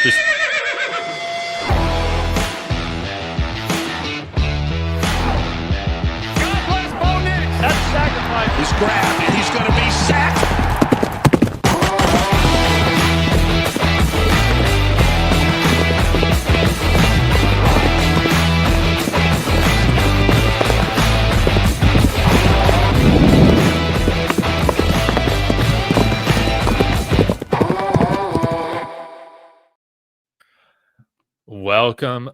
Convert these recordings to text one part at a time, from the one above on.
Just God bless Bo Nix. That's sacrifice. He's grabbed and he's going to be sacked.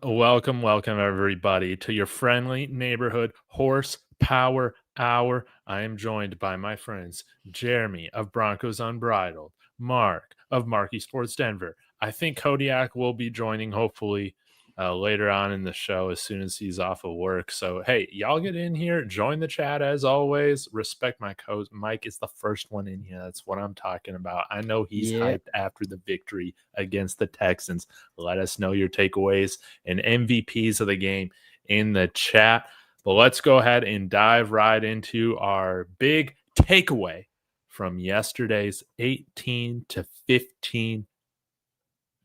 Welcome, everybody, to your friendly neighborhood horsepower hour. I am joined by my friends Jeremy of Broncos Unbridled, Mark of Marcky Sports Denver. I think Kodiak will be joining hopefully later on in the show as soon as he's off of work. So, hey, y'all get in here, join the chat as always. Respect my coach. Mike is the first one in here. That's what I'm talking about. I know he's hyped after the victory against the Texans. Let us know your takeaways and MVPs of the game in the chat. But let's go ahead and dive right into our big takeaway from yesterday's 18-15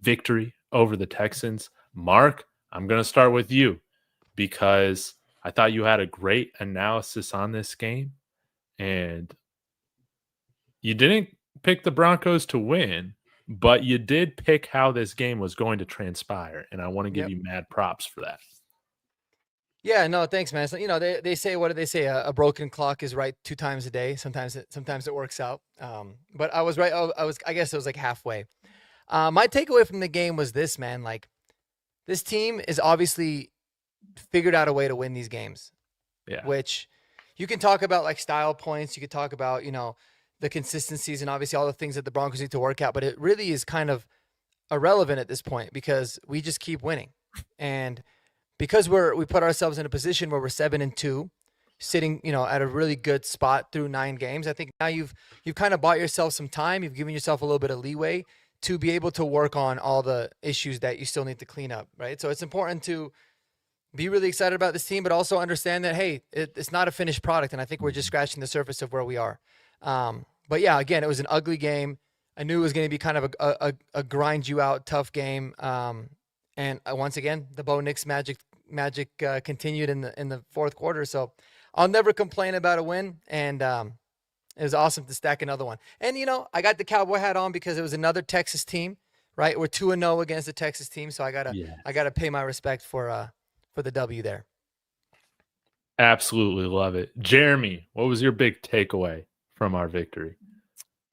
victory over the Texans. Mark, I'm going to start with you because I thought you had a great analysis on this game, and you didn't pick the Broncos to win, but you did pick how this game was going to transpire, and I want to give you mad props for that. Yeah, no, thanks, man. So, they say, what do they say? A broken clock is right 2 times a day. Sometimes it works out. But I was right. I guess it was like halfway. My takeaway from the game was this, man. Like, this team is obviously figured out a way to win these games. Yeah. Which you can talk about like style points. You could talk about, the consistencies and obviously all the things that the Broncos need to work out. But it really is kind of irrelevant at this point because we just keep winning. And because we put ourselves in a position where we're 7-2, sitting, at a really good spot through 9 games. I think now you've kind of bought yourself some time. You've given yourself a little bit of leeway to be able to work on all the issues that you still need to clean up, right? So it's important to be really excited about this team, but also understand that, hey, it's not a finished product, and I think we're just scratching the surface of where we are. But yeah, again, it was an ugly game. I knew it was going to be kind of a grind you out tough game. And once again, the Bo Nix magic continued in the fourth quarter. So I'll never complain about a win, and it was awesome to stack another one. And, I got the Cowboy hat on because it was another Texas team, right? We're 2-0 against the Texas team, so I gotta pay my respect for the W there. Absolutely love it. Jeremy, what was your big takeaway from our victory?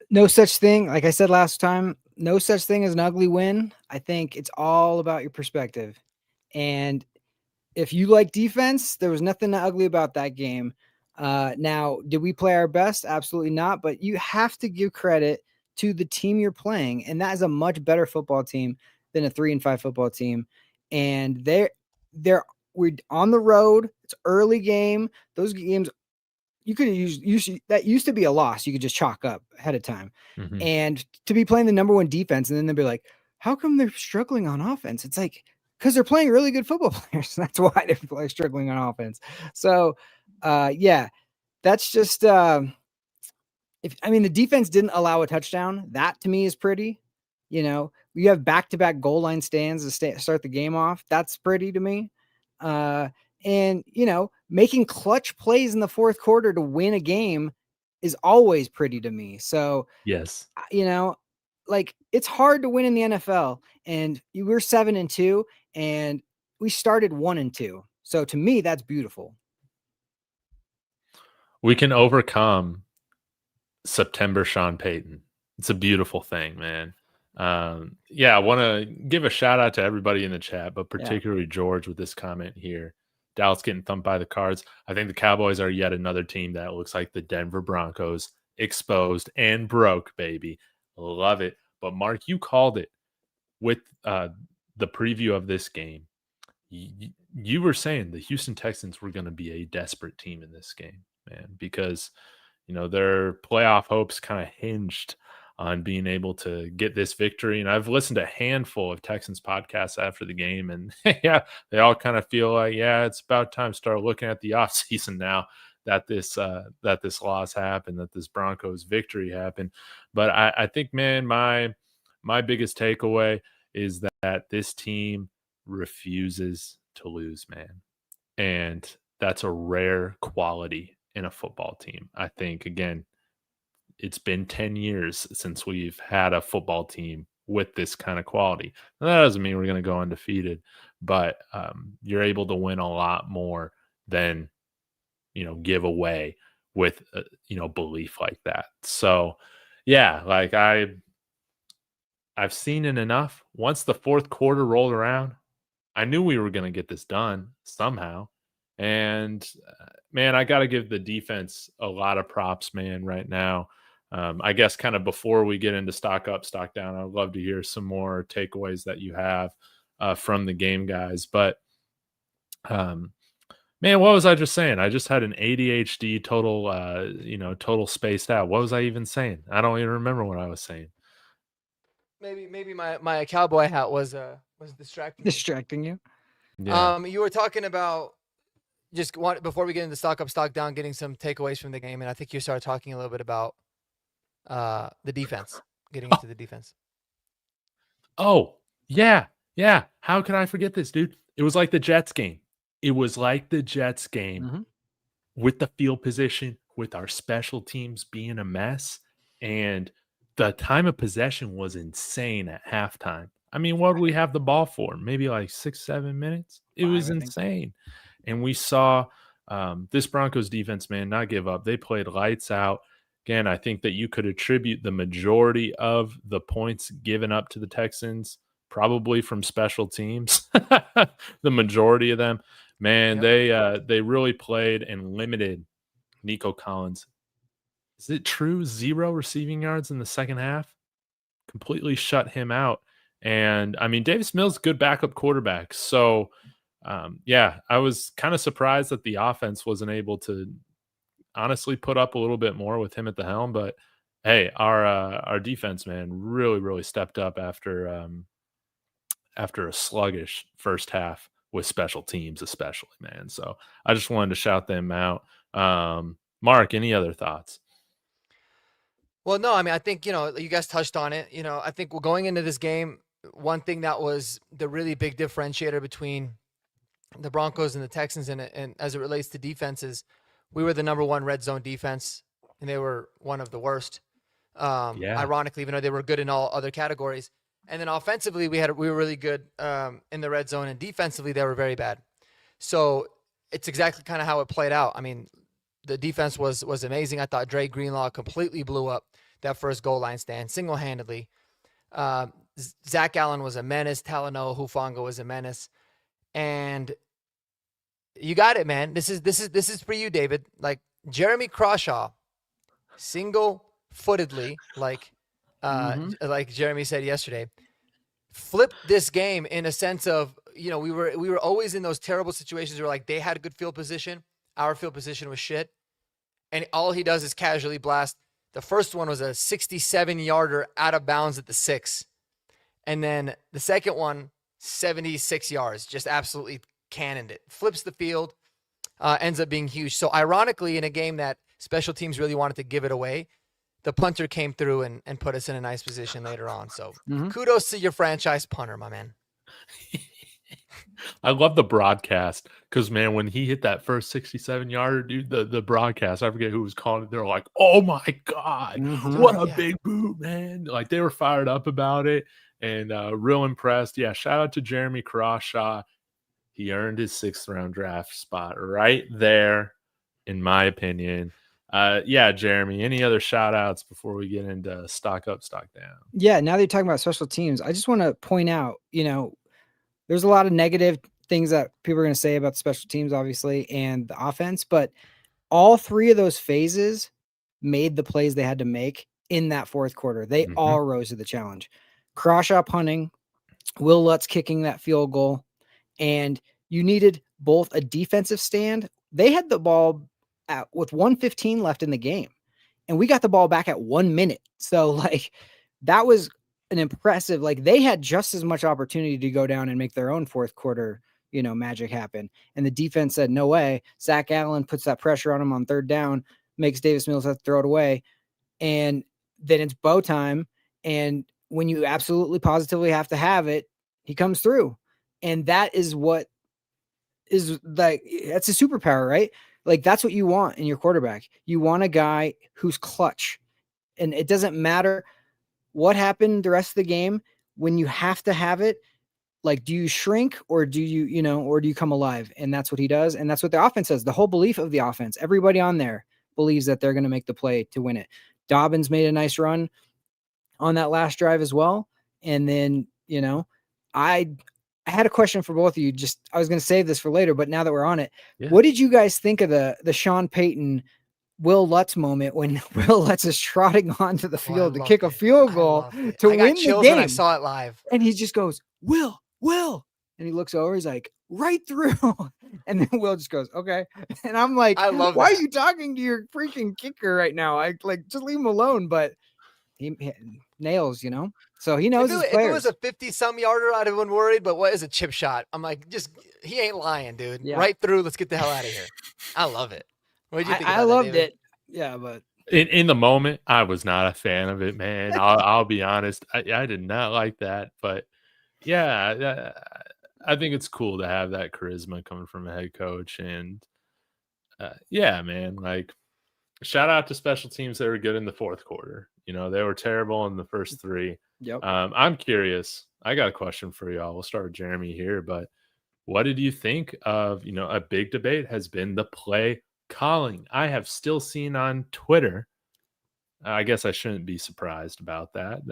No such thing. Like I said last time, no such thing as an ugly win. I think it's all about your perspective. And if you like defense, there was nothing ugly about that game. Now, did we play our best? Absolutely not. But you have to give credit to the team you're playing. And that is a much better football team than a 3-5 football team. And we're on the road. It's early game. Those games, you could that used to be a loss. You could just chalk up ahead of time. Mm-hmm. And to be playing the number 1 defense, and then they'll be like, how come they're struggling on offense? It's like, because they're playing really good football players. That's why they're struggling on offense. So, that's just the defense didn't allow a touchdown. That to me is pretty. You have back-to-back goal line stands to start the game off. That's pretty to me. And making clutch plays in the fourth quarter to win a game is always pretty to me. So yes, it's hard to win in the NFL, and we're 7-2, and we started 1-2. So to me, that's beautiful. We can overcome September Sean Payton. It's a beautiful thing, man. I want to give a shout out to everybody in the chat, but particularly George with this comment here. Dallas getting thumped by the Cards. I think the Cowboys are yet another team that looks like the Denver Broncos, exposed and broke, baby. Love it. But Mark, you called it with the preview of this game. You were saying the Houston Texans were going to be a desperate team in this game, man, because their playoff hopes kind of hinged on being able to get this victory. And I've listened to a handful of Texans podcasts after the game, and they all kind of feel like, it's about time to start looking at the offseason now that this loss happened, that this Broncos victory happened. But I think, man, my biggest takeaway is that this team refuses to lose, man. And that's a rare quality in a football team. I think, again, it's been 10 years since we've had a football team with this kind of quality. Now, that doesn't mean we're going to go undefeated, but you're able to win a lot more than, give away with, belief like that. So, yeah, like I've seen it enough. Once the fourth quarter rolled around, I knew we were going to get this done somehow. And man, I got to give the defense a lot of props, man, right now. I guess kind of before we get into stock up, stock down, I'd love to hear some more takeaways that you have from the game, guys. But man, what was I just saying? I just had an ADHD total spaced out. What was I even saying? I don't even remember what I was saying. Maybe my cowboy hat was Distracting you. Yeah. You were talking about before we get into stock up, stock down, getting some takeaways from the game, and I think you started talking a little bit about the defense, getting into the defense. Oh, yeah. Yeah. How could I forget this, dude? It was like the Jets game. With the field position, with our special teams being a mess, and the time of possession was insane at halftime. I mean, what did we have the ball for? Maybe like 6-7 minutes? It was insane. And we saw this Broncos defense, man, not give up. They played lights out. Again, I think that you could attribute the majority of the points given up to the Texans probably from special teams. The majority of them. Man, they really played and limited Nico Collins. Is it true? 0 receiving yards in the second half? Completely shut him out. And, I mean, Davis Mills, good backup quarterback. So, I was kind of surprised that the offense wasn't able to honestly put up a little bit more with him at the helm. But, hey, our defense, man, really, really stepped up after a sluggish first half with special teams, especially, man. So I just wanted to shout them out. Mark, any other thoughts? Well, no, I mean, I think, you guys touched on it. I think we're going into this game. One thing that was the really big differentiator between the Broncos and the Texans and as it relates to defenses, we were the number one red zone defense and they were one of the worst. Ironically, even though they were good in all other categories. And then offensively, we were really good in the red zone, and defensively, they were very bad. So it's exactly kind of how it played out. I mean, the defense was amazing. I thought Dre Greenlaw completely blew up that first goal line stand single-handedly. Zach Allen was a menace. Talanoa Hufanga was a menace. And you got it, man. This is for you, David. Like Jeremy Crawshaw, single-footedly, like Jeremy said yesterday, flipped this game in a sense of, we were always in those terrible situations where like they had a good field position, our field position was shit, and all he does is casually blast. The first one was a 67-yarder out of bounds at the 6, and then the second one, 76 yards, just absolutely cannoned it, flips the field, ends up being huge. So ironically, in a game that special teams really wanted to give it away, the punter came through and put us in a nice position later on. So kudos to your franchise punter, my man. I love the broadcast because, man, when he hit that first 67-yarder, dude, the broadcast, I forget who was calling it. They're like, oh, my God, what a big boot, man. Like, they were fired up about it and real impressed. Yeah, shout out to Jeremy Crawshaw. He earned his 6th-round draft spot right there, in my opinion. Jeremy, any other shout outs before we get into stock up, stock down? Yeah, now that you're talking about special teams, I just want to point out, there's a lot of negative things that people are going to say about the special teams, obviously, and the offense, but all 3 of those phases made the plays they had to make in that fourth quarter. They all rose to the challenge. Crawshaw punting, Will Lutz kicking that field goal, and you needed both a defensive stand. They had the ball with 1:15 left in the game, and we got the ball back at 1 minute. So like that was an impressive, like they had just as much opportunity to go down and make their own fourth quarter, magic happen. And the defense said, no way. Zach Allen puts that pressure on him on 3rd down, makes Davis Mills have to throw it away. And then it's Bo time. And when you absolutely positively have to have it, he comes through. And that is what is like, that's a superpower, right? Like that's what you want in your quarterback. You want a guy who's clutch. And it doesn't matter what happened the rest of the game. When you have to have it, like, do you shrink or do you, or do you come alive? And that's what he does. And that's what the offense does. The whole belief of the offense, everybody on there believes that they're going to make the play to win it. Dobbins made a nice run on that last drive as well. And then, I had a question for both of you. I was going to save this for later, but now that we're on it, what did you guys think of the Sean Payton Will Lutz moment when Will Lutz is trotting onto the field to kick a field goal to win the game? When I saw it live. And he just goes, Will. And he looks over, he's like, right through. And then Will just goes, okay. And I'm like, why are you talking to your freaking kicker right now? I like, just leave him alone. But he nails, so he knows his players. If it was a 50-some yarder, I'd have been worried, but what is a chip shot? I'm like, he ain't lying, dude. Yeah. Right through. Let's get the hell out of here. I love it. What did you think? I loved it. Yeah, but in the moment, I was not a fan of it, man. I'll be honest. I did not like that, but yeah, I think it's cool to have that charisma coming from a head coach. And yeah, man, like shout out to special teams that were good in the fourth quarter. They were terrible in the first three. Yep. I'm curious. I got a question for y'all. We'll start with Jeremy here, but what did you think of, a big debate has been the play calling. I have still seen on Twitter, I guess I shouldn't be surprised about that,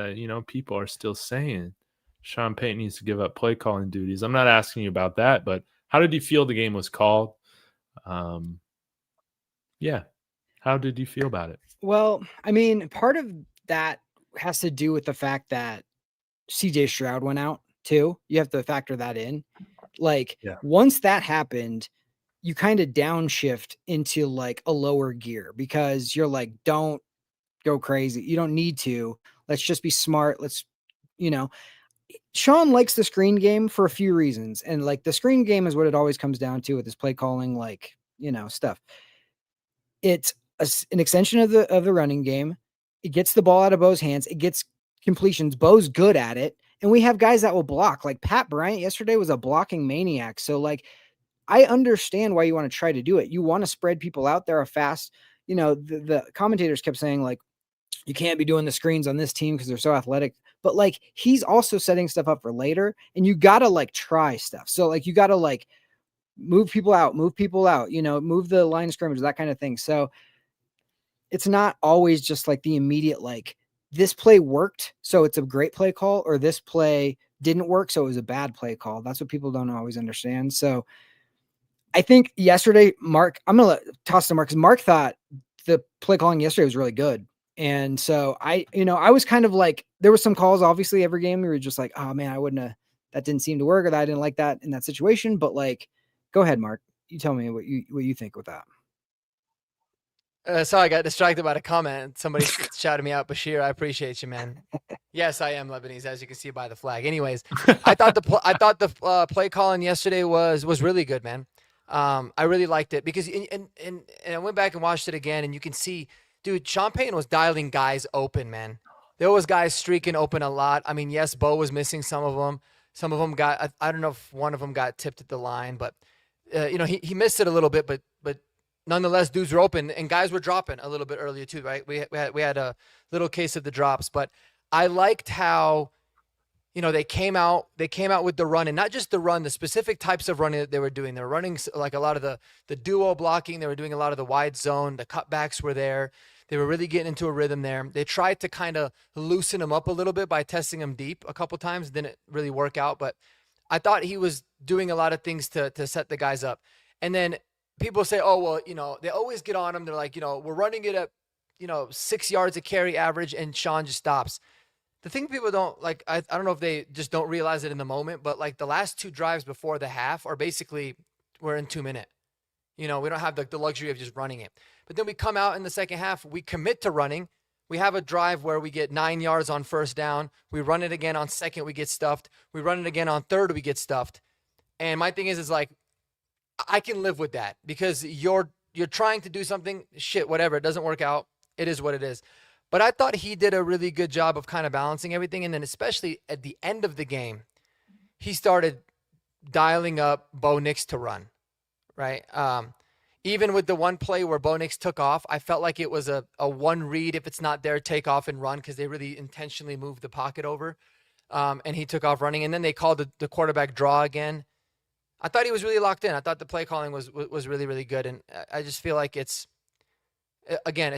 people are still saying Sean Payton needs to give up play calling duties. I'm not asking you about that, but how did you feel the game was called? Yeah. How did you feel about it? Well, I mean, part of that has to do with the fact that CJ Stroud went out too. You have to factor that in. Like, once that happened, you kind of downshift into like a lower gear because you're like, don't go crazy. You don't need to. Let's just be smart. Let's, Sean likes the screen game for a few reasons. And like the screen game is what it always comes down to with this play calling, like, stuff. It's an extension of the running game. It gets the ball out of Bo's hands. It gets completions. Bo's good at it. And we have guys that will block. Like Pat Bryant yesterday was a blocking maniac. So like, I understand why you want to try to do it. You want to spread people out there fast. The commentators kept saying like, you can't be doing the screens on this team because they're so athletic, but like, he's also setting stuff up for later and you got to like try stuff. So like, you got to like move people out, move the line of scrimmage, that kind of thing. So it's not always just like the immediate, like this play worked, so it's a great play call, or this play didn't work, so it was a bad play call. That's what people don't always understand. So I think yesterday, Mark, I'm going to toss to Mark because Mark thought the play calling yesterday was really good. And so I was kind of like, there were some calls, obviously every game we were just like, oh man, that didn't seem to work, or that I didn't like that in that situation. But like, go ahead, Mark, you tell me what you think with that. Sorry, I got distracted by a comment. Somebody shouted me out. Bashir, I appreciate you, man. Yes, I am Lebanese, as you can see by the flag. Anyways, I thought the play calling yesterday was really good, man. I really liked it because and I went back and watched it again, and you can see, dude, Sean Payton was dialing guys open, man. There was guys streaking open a lot. I mean, yes, Bo was missing some of them. Some of them got, I don't know if one of them got tipped at the line, but he missed it a little bit, but nonetheless, dudes were open and guys were dropping a little bit earlier too, right? We had a little case of the drops, but I liked how, they came out with the run, and not just the run, the specific types of running that they were doing. They were running like a lot of the duo blocking. They were doing a lot of the wide zone. The cutbacks were there. They were really getting into a rhythm there. They tried to kind of loosen him up a little bit by testing him deep a couple times. Didn't really work out, but I thought he was doing a lot of things to set the guys up. And then people say, oh, well, they always get on him. They're like, we're running it at, 6 yards a carry average, and Sean just stops. The thing people don't like, I don't know if they just don't realize it in the moment, but like the last two drives before the half are basically, we're in 2 minutes. We don't have the luxury of just running it. But then we come out in the second half, we commit to running. We have a drive where we get 9 yards on first down. We run it again on second, we get stuffed. We run it again on third, we get stuffed. And my thing is like, I can live with that because you're trying to do something, shit, whatever. It doesn't work out. It is what it is. But I thought he did a really good job of kind of balancing everything. And then especially at the end of the game, he started dialing up Bo Nix to run, right? Even with the one play where Bo Nix took off, I felt like it was a one read. If it's not there, take off and run, because they really intentionally moved the pocket over. And he took off running. And then they called the quarterback draw again. I thought he was really locked in. I thought the play calling was really, really good. And I just feel like it's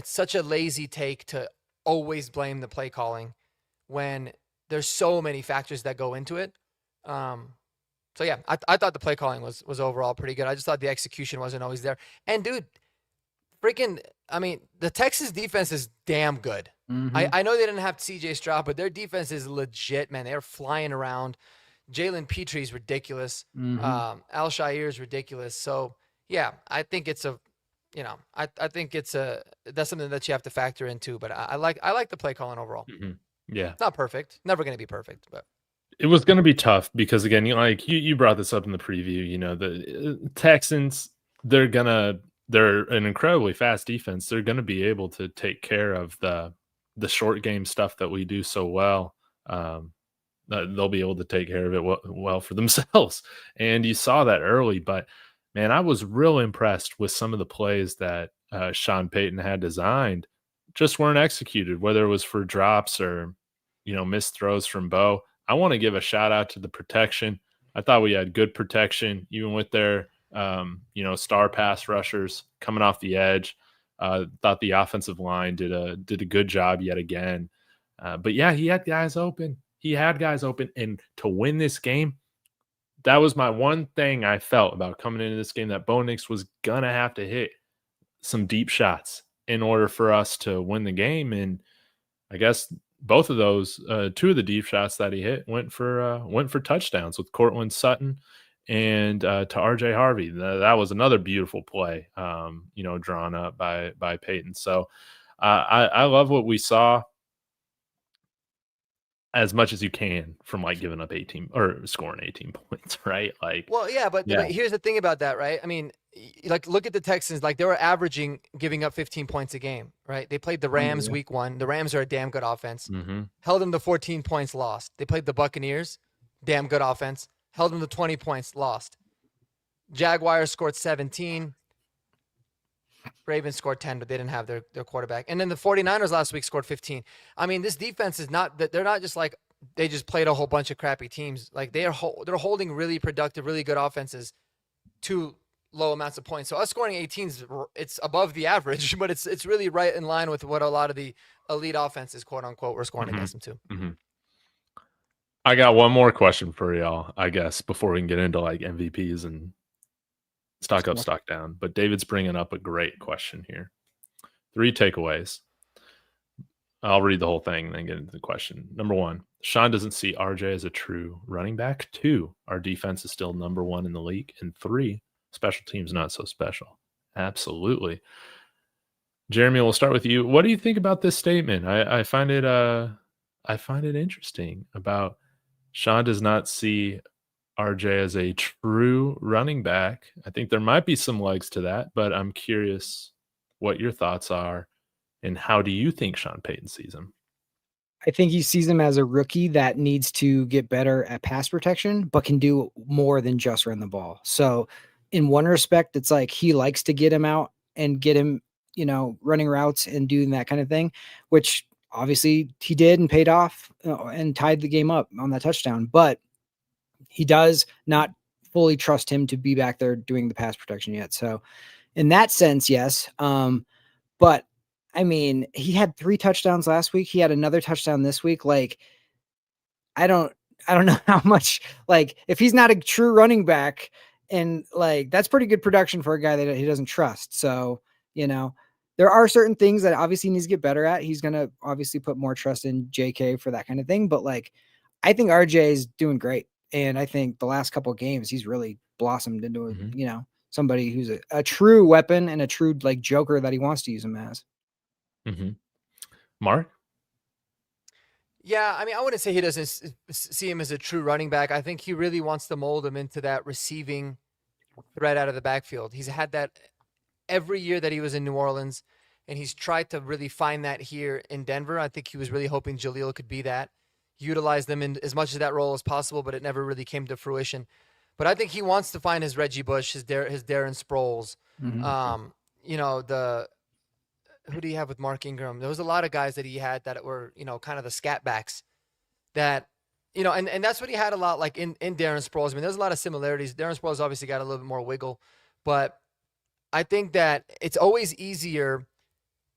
such a lazy take to always blame the play calling when there's so many factors that go into it. So yeah, I thought the play calling was overall pretty good. I just thought the execution wasn't always there. And dude, the Texas defense is damn good. Mm-hmm. I know they didn't have CJ Stroud, but their defense is legit, man. They're flying around. Jalen Petrie is ridiculous. Mm-hmm. Al Shair is ridiculous. So yeah, I think it's that's something that you have to factor in too. But I like the play calling overall. Mm-hmm. Yeah, it's not perfect. Never going to be perfect, but it was going to be tough because, again, you brought this up in the preview. The Texans, they're an incredibly fast defense. They're going to be able to take care of the short game stuff that we do so well. They'll be able to take care of it well for themselves. And you saw that early, but man, I was real impressed with some of the plays that Sean Payton had designed, just weren't executed, whether it was for drops or, missed throws from Bo. I want to give a shout out to the protection. I thought we had good protection, even with their, star pass rushers coming off the edge. Thought the offensive line did a good job yet again. But yeah, he had guys open. And to win this game, that was my one thing I felt about coming into this game, that Bo Nix was going to have to hit some deep shots in order for us to win the game. And I guess both of those, two of the deep shots that he hit went for touchdowns, with Cortland Sutton and to RJ Harvey. That was another beautiful play, drawn up by Peyton. So I love what we saw, as much as you can, from giving up 18 or scoring 18 points, right? But here's the thing about that, right? I mean, look at the Texans. They were averaging giving up 15 points a game, right? They played the Rams week 1. The Rams are a damn good offense. Mm-hmm. Held them to 14 points, lost. They played the Buccaneers, damn good offense. Held them to 20 points, lost. Jaguars scored 17. Ravens scored 10, but they didn't have their quarterback. And then the 49ers last week scored 15. I mean, this defense is not that they're not just they just played a whole bunch of crappy teams. They're holding really productive, really good offenses to low amounts of points. So us scoring 18 it's above the average, but it's really right in line with what a lot of the elite offenses, quote unquote, were scoring against them too. Mm-hmm. I got one more question for y'all, I guess, before we can get into MVPs and stock up, stock down. But David's bringing up a great question here. 3 takeaways. I'll read the whole thing and then get into the question. Number 1, Sean doesn't see RJ as a true running back. 2, our defense is still number 1 in the league. And 3, special teams not so special. Absolutely. Jeremy, we'll start with you. What do you think about this statement? I find it interesting about Sean does not see RJ as a true running back. I think there might be some legs to that, but I'm curious what your thoughts are, and how do you think Sean Payton sees him? I think he sees him as a rookie that needs to get better at pass protection, but can do more than just run the ball. So in one respect, it's he likes to get him out and get him, running routes and doing that kind of thing, which obviously he did and paid off and tied the game up on that touchdown. But he does not fully trust him to be back there doing the pass protection yet. So in that sense, yes. But I mean, he had 3 touchdowns last week. He had another touchdown this week. I don't know how much, if he's not a true running back, and that's pretty good production for a guy that he doesn't trust. So, there are certain things that obviously he needs to get better at. He's going to obviously put more trust in JK for that kind of thing. But I think RJ is doing great. And I think the last couple of games, he's really blossomed into, somebody who's a true weapon and a true joker that he wants to use him as. Mm-hmm. Mark? Yeah, I mean, I wouldn't say he doesn't see him as a true running back. I think he really wants to mold him into that receiving threat out of the backfield. He's had that every year that he was in New Orleans, and he's tried to really find that here in Denver. I think he was really hoping Jaleel could be that, utilize them in as much of that role as possible, but it never really came to fruition. But I think he wants to find his Reggie Bush, his Darren Sproles. You know, who do you have with Mark Ingram? There was a lot of guys that he had that were, you know, kind of the scat backs that, you know, and that's what he had a lot like in Darren Sproles. I mean, there's a lot of similarities. Darren Sproles obviously got a little bit more wiggle, but I think that it's always easier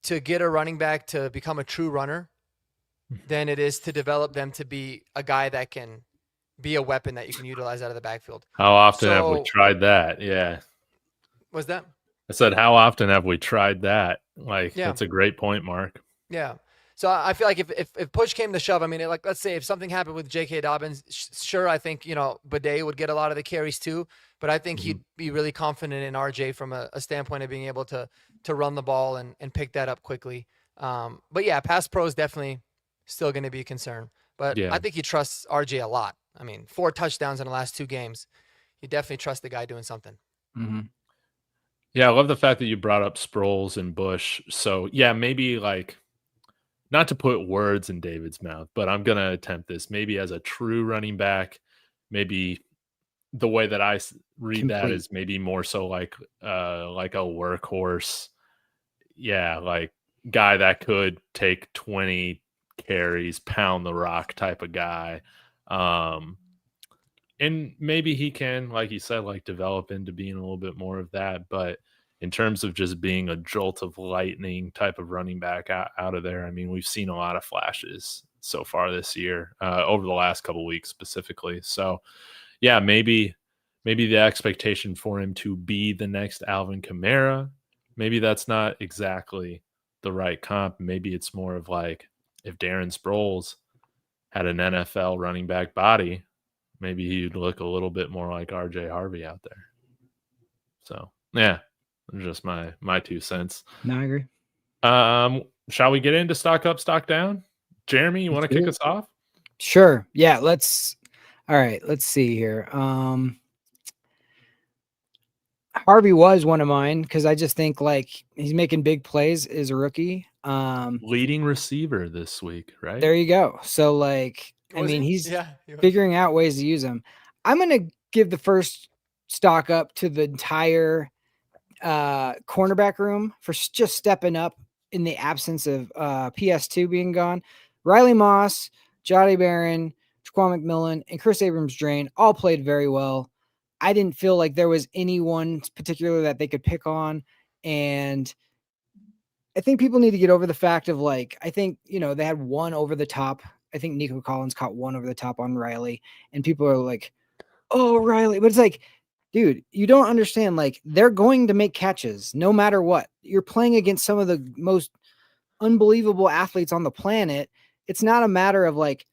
to get a running back to become a true runner than it is to develop them to be a guy that can be a weapon that you can utilize out of the backfield. How often have we tried that? Yeah. Was that? I said, how often have we tried that? Like, that's a great point, Mark. Yeah. So I feel like if push came to shove, I mean, like, let's say if something happened with J.K. Dobbins, sure, I think, you know, Bidet would get a lot of the carries too, but I think he'd be really confident in RJ from a standpoint of being able to run the ball and pick that up quickly. But yeah, pass pro is definitely still going to be a concern. But I think he trusts RJ a lot. I mean, 4 touchdowns in the last 2 games. You definitely trust the guy doing something. Yeah, I love the fact that you brought up Sproles and Bush. So, yeah, maybe like, not to put words in David's mouth, but I'm going to attempt this. Maybe as a true running back, maybe the way that I read that is maybe more so like a workhorse. Yeah, like guy that could take 20 carries, pound the rock type of guy. And maybe he can, like you said, like develop into being a little bit more of that. But in terms of just being a jolt of lightning type of running back out of there, I mean, we've seen a lot of flashes so far this year, over the last couple of weeks specifically. So, yeah, maybe the expectation for him to be the next Alvin Kamara, maybe that's not exactly the right comp. Maybe it's more of like if Darren Sproles had an NFL running back body, maybe he'd look a little bit more like RJ Harvey out there. So, yeah, just my 2 cents. No, I agree. Shall we get into stock up, stock down? Jeremy, you want to kick us off? Sure. Yeah, all right, let's see here. Harvey was one of mine because I just think like he's making big plays as a rookie. Leading receiver this week, right? There you go. So like, he's figuring out ways to use him. I'm going to give the first stock up to the entire cornerback room for just stepping up in the absence of PS2 being gone. Riley Moss, Jody Barron, Jaquan McMillan, and Chris Abrams-Drain all played very well. I didn't feel like there was anyone particular that they could pick on. And I think people need to get over the fact of like, I think, you know, they had one over the top. I think Nico Collins caught one over the top on Riley, and people are like, oh, Riley. But it's like, dude, you don't understand. Like, they're going to make catches no matter what. You're playing against some of the most unbelievable athletes on the planet. It's not a matter of like,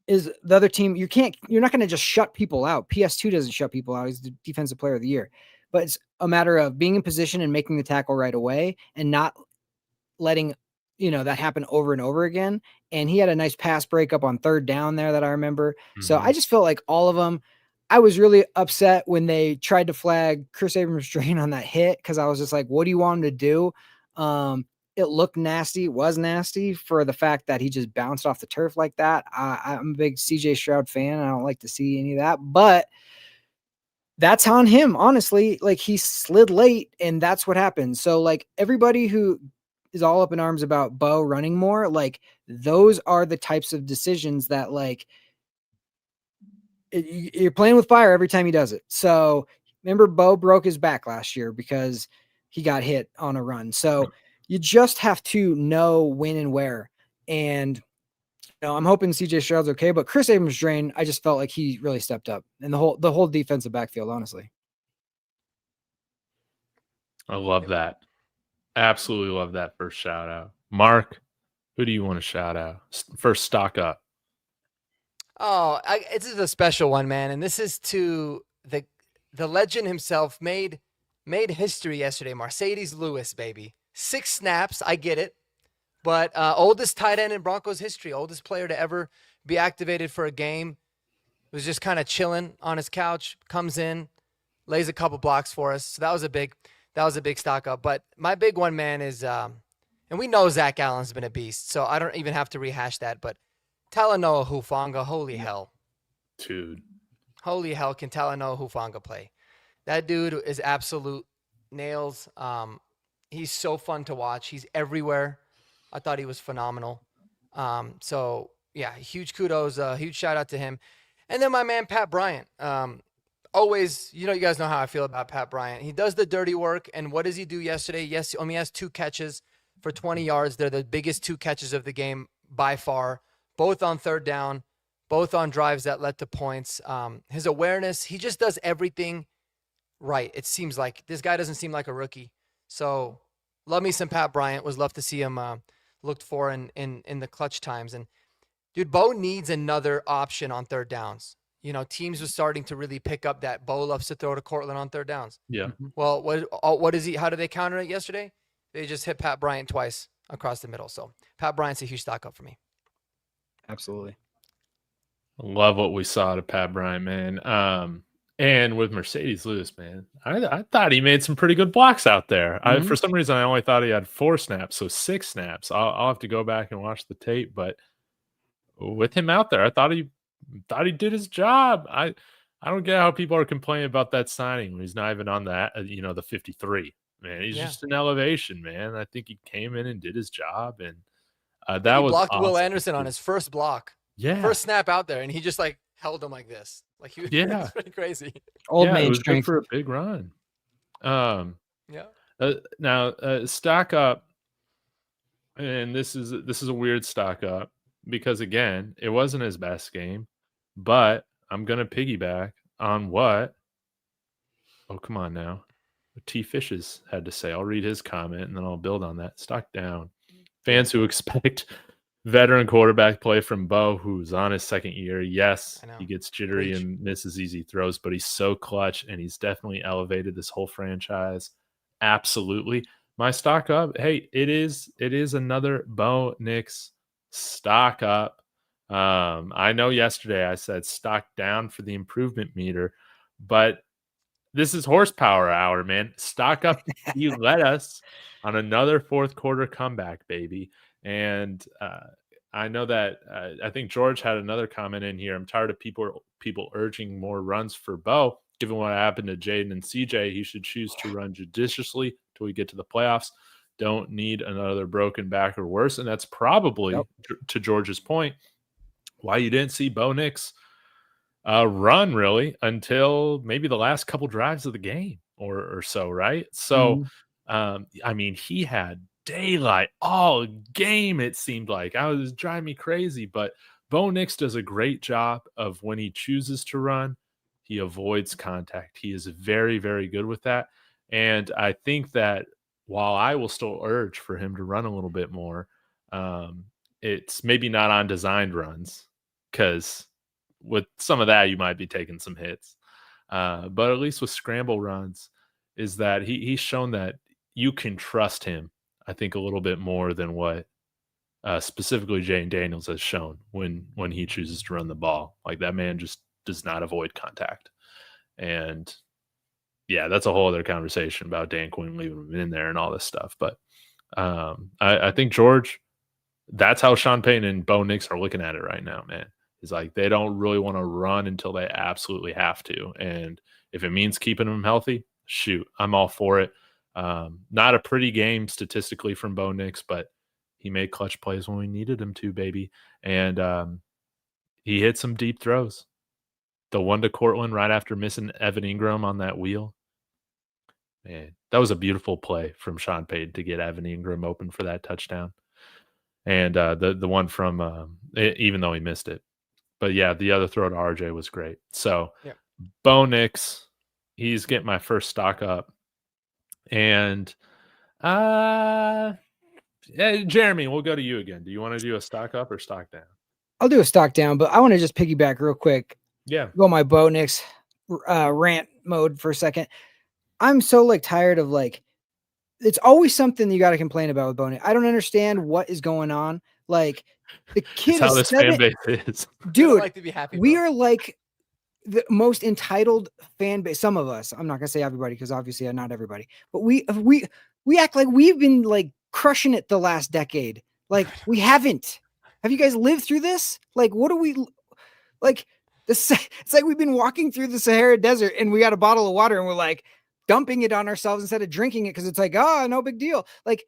is the other team, you're not going to just shut people out. PS2 doesn't shut people out. He's the defensive player of the year, but it's a matter of being in position and making the tackle right away and not letting, you know, that happen over and over again. And he had a nice pass breakup on 3rd down there that I remember. So I just felt like all of them. I was really upset when they tried to flag Chris Abrams-Drain on that hit, because I was just like, what do you want him to do? It looked nasty. It was nasty for the fact that he just bounced off the turf like that. I'm a big CJ Stroud fan. I don't like to see any of that, but that's on him, honestly. Like, he slid late, and that's what happened. So, like, everybody who is all up in arms about Bo running more, like, those are the types of decisions that, like, you're playing with fire every time he does it. So, remember, Bo broke his back last year because he got hit on a run. So, you just have to know when and where. And, you know, I'm hoping CJ Stroud's okay, but Chris Abrams-Drain, I just felt like he really stepped up, and the whole defensive backfield, honestly. I love that. Absolutely love that first shout out. Mark, who do you want to shout out? First stock up. Oh, this is a special one, man. And this is to the legend himself, made history yesterday. Mercedes Lewis, baby. 6 snaps, I get it. But oldest tight end in Broncos history, oldest player to ever be activated for a game. Was just kind of chilling on his couch, comes in, lays a couple blocks for us. So that was a big. that was a big stock up. But my big one, man, is and we know Zach Allen's been a beast, so I don't even have to rehash that. But Talanoa Hufanga, holy hell. Dude. Holy hell, can Talanoa Hufanga play? That dude is absolute nails. He's so fun to watch. He's everywhere. I thought he was phenomenal. So, yeah, huge kudos, huge shout out to him. And then my man, Pat Bryant. Always, you guys know how I feel about Pat Bryant. He does the dirty work, and what does he do yesterday? Yes, he has 2 catches for 20 yards. They're the biggest 2 catches of the game by far, both on third down, both on drives that led to points. His awareness, he just does everything right. It seems like this guy doesn't seem like a rookie. So love me some Pat Bryant. Was love to see him looked for in the clutch times. And dude, Bo needs another option on third downs. Teams were starting to really pick up that Bo loves to throw to Cortland on third downs. Yeah. Well, what is he? How did they counter it yesterday? They just hit Pat Bryant twice across the middle. So Pat Bryant's a huge stock up for me. Absolutely. Love what we saw to Pat Bryant, man. And with Mercedes Lewis, man, I thought he made some pretty good blocks out there. For some reason, I only thought he had 4 snaps, so 6 snaps. I'll have to go back and watch the tape, but with him out there, I thought he did his job. I don't get how people are complaining about that signing when he's not even on that, the 53. Man, he's just an elevation, man. I think he came in and did his job, and that was blocked awesome. Will Anderson on his first block. Yeah, first snap out there, and he just held him like this. It's pretty crazy. Old man it was strength good for a big run. Yeah. Now stock up, and this is a weird stock up because again, it wasn't his best game, but I'm gonna piggyback on what. Oh, come on now. T. Fishes had to say. I'll read his comment and then I'll build on that. Stock down. Fans who expect veteran quarterback play from Bo, who's on his second year. Yes, he gets jittery and misses easy throws, but he's so clutch and he's definitely elevated this whole franchise. Absolutely. My stock up. Hey, it is another Bo Nix stock up. I know yesterday I said stock down for the improvement meter, but this is horsepower hour, man. Stock up. He led us on another fourth quarter comeback, baby. And I know that I think George had another comment in here. I'm tired of people urging more runs for Bo. Given what happened to Jaden and CJ, he should choose to run judiciously till we get to the playoffs. Don't need another broken back or worse. And that's probably, to George's point, why you didn't see Bo Nix run really until maybe the last couple drives of the game or so, right? So, I mean, he had daylight all game, it seemed like. I was driving me crazy, but Bo Nix does a great job of when he chooses to run, he avoids contact. He is very, very good with that. And I think that while I will still urge for him to run a little bit more, it's maybe not on designed runs because with some of that, you might be taking some hits. But at least with scramble runs is that he's shown that you can trust him, I think, a little bit more than what specifically Jane Daniels has shown when he chooses to run the ball. Like that man just does not avoid contact. And yeah, that's a whole other conversation about Dan Quinn leaving him in there and all this stuff. But I think, George, that's how Sean Payton and Bo Nix are looking at it right now, man. It's like they don't really want to run until they absolutely have to. And if it means keeping them healthy, shoot, I'm all for it. Not a pretty game statistically from Bo Nix, but he made clutch plays when we needed him to, baby. And he hit some deep throws. The one to Cortland right after missing Evan Ingram on that wheel. Man, that was a beautiful play from Sean Payton to get Evan Ingram open for that touchdown. And the one from even though he missed it. But yeah, the other throw to RJ was great. So Bo Nix, he's getting my first stock up. And Jeremy, we'll go to you again. Do you want to do a stock up or stock down? I'll do a stock down, but I want to just piggyback real quick. Yeah. Go my Bo Nix rant mode for a second. I'm so tired of it's always something you got to complain about with Bo Nix. I don't understand what is going on. The kid That's how this fan base is. Dude, like to be happy, we bro. are the most entitled fan base. Some of us, I'm not gonna say everybody because obviously not everybody, but we act like we've been like crushing it the last decade. Like we haven't. Have you guys lived through this? Like, what are we like? It's like we've been walking through the Sahara Desert and we got a bottle of water and we're like dumping it on ourselves instead of drinking it because it's like, oh, no big deal. Like,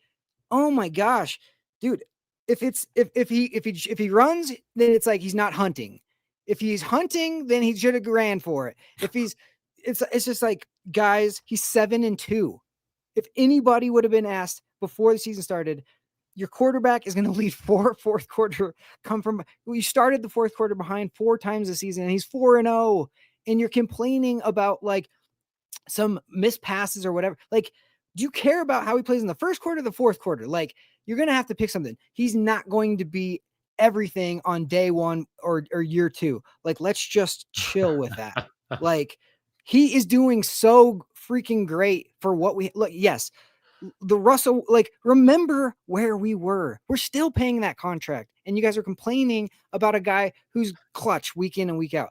oh my gosh, dude. If he runs, then it's like he's not hunting. If he's hunting, then he should have ran for it. If he's, it's just like, guys, he's 7-2. If anybody would have been asked before the season started, your quarterback is going to lead fourth quarter come from. You started the fourth quarter behind 4 times this season, and he's 4-0, and you're complaining about like some missed passes or whatever. Like, do you care about how he plays in the first quarter, or the fourth quarter? Like, you're going to have to pick something. He's not going to be everything on day 1 or year 2. Like, let's just chill with that. Like, he is doing so freaking great for what we look. Yes. The Russell, like, remember where we were. We're still paying that contract. And you guys are complaining about a guy who's clutch week in and week out.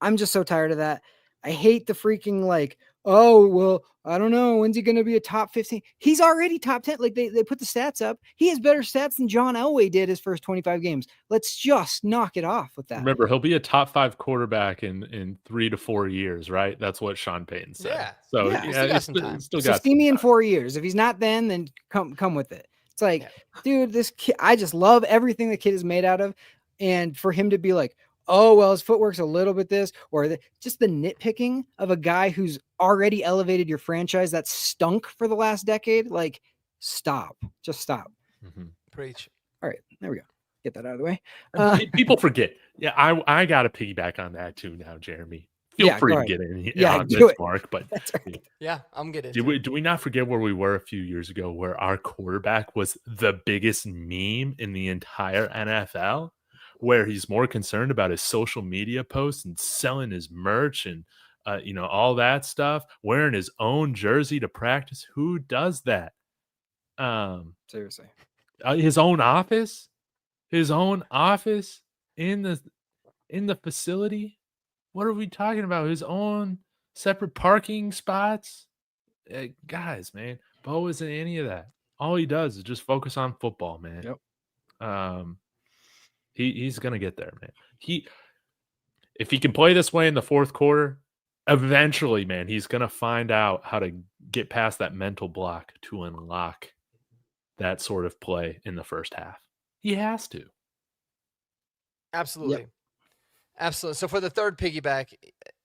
I'm just so tired of that. I hate the freaking like, oh, well, I don't know. When's he going to be a top 15? He's already top 10. Like they put the stats up. He has better stats than John Elway did his first 25 games. Let's just knock it off with that. Remember, he'll be a top 5 quarterback in 3 to 4 years, right? That's what Sean Payton said. Yeah. So yeah, still got see me in 4 years. If he's not then come with it. It's like, dude, this kid, I just love everything the kid is made out of. And for him to be like, oh, well, his footwork's a little bit this, or just the nitpicking of a guy who's already elevated your franchise that stunk for the last decade. Like, stop. Just stop. Mm-hmm. Preach. All right. There we go. Get that out of the way. People forget. Yeah, I got to piggyback on that too now, Jeremy. Feel free to get in on this, Mark. But right. Yeah, I'm getting do we not forget where we were a few years ago where our quarterback was the biggest meme in the entire NFL? Where he's more concerned about his social media posts and selling his merch and, all that stuff, wearing his own jersey to practice. Who does that? Seriously. His own office in the facility. What are we talking about? His own separate parking spots? Guys, man, Bo isn't any of that. All he does is just focus on football, man. Yep. He's gonna get there, man. If he can play this way in the fourth quarter, eventually, man, he's gonna find out how to get past that mental block to unlock that sort of play in the first half. He has to. Absolutely. Yep. Absolutely. So for the third piggyback,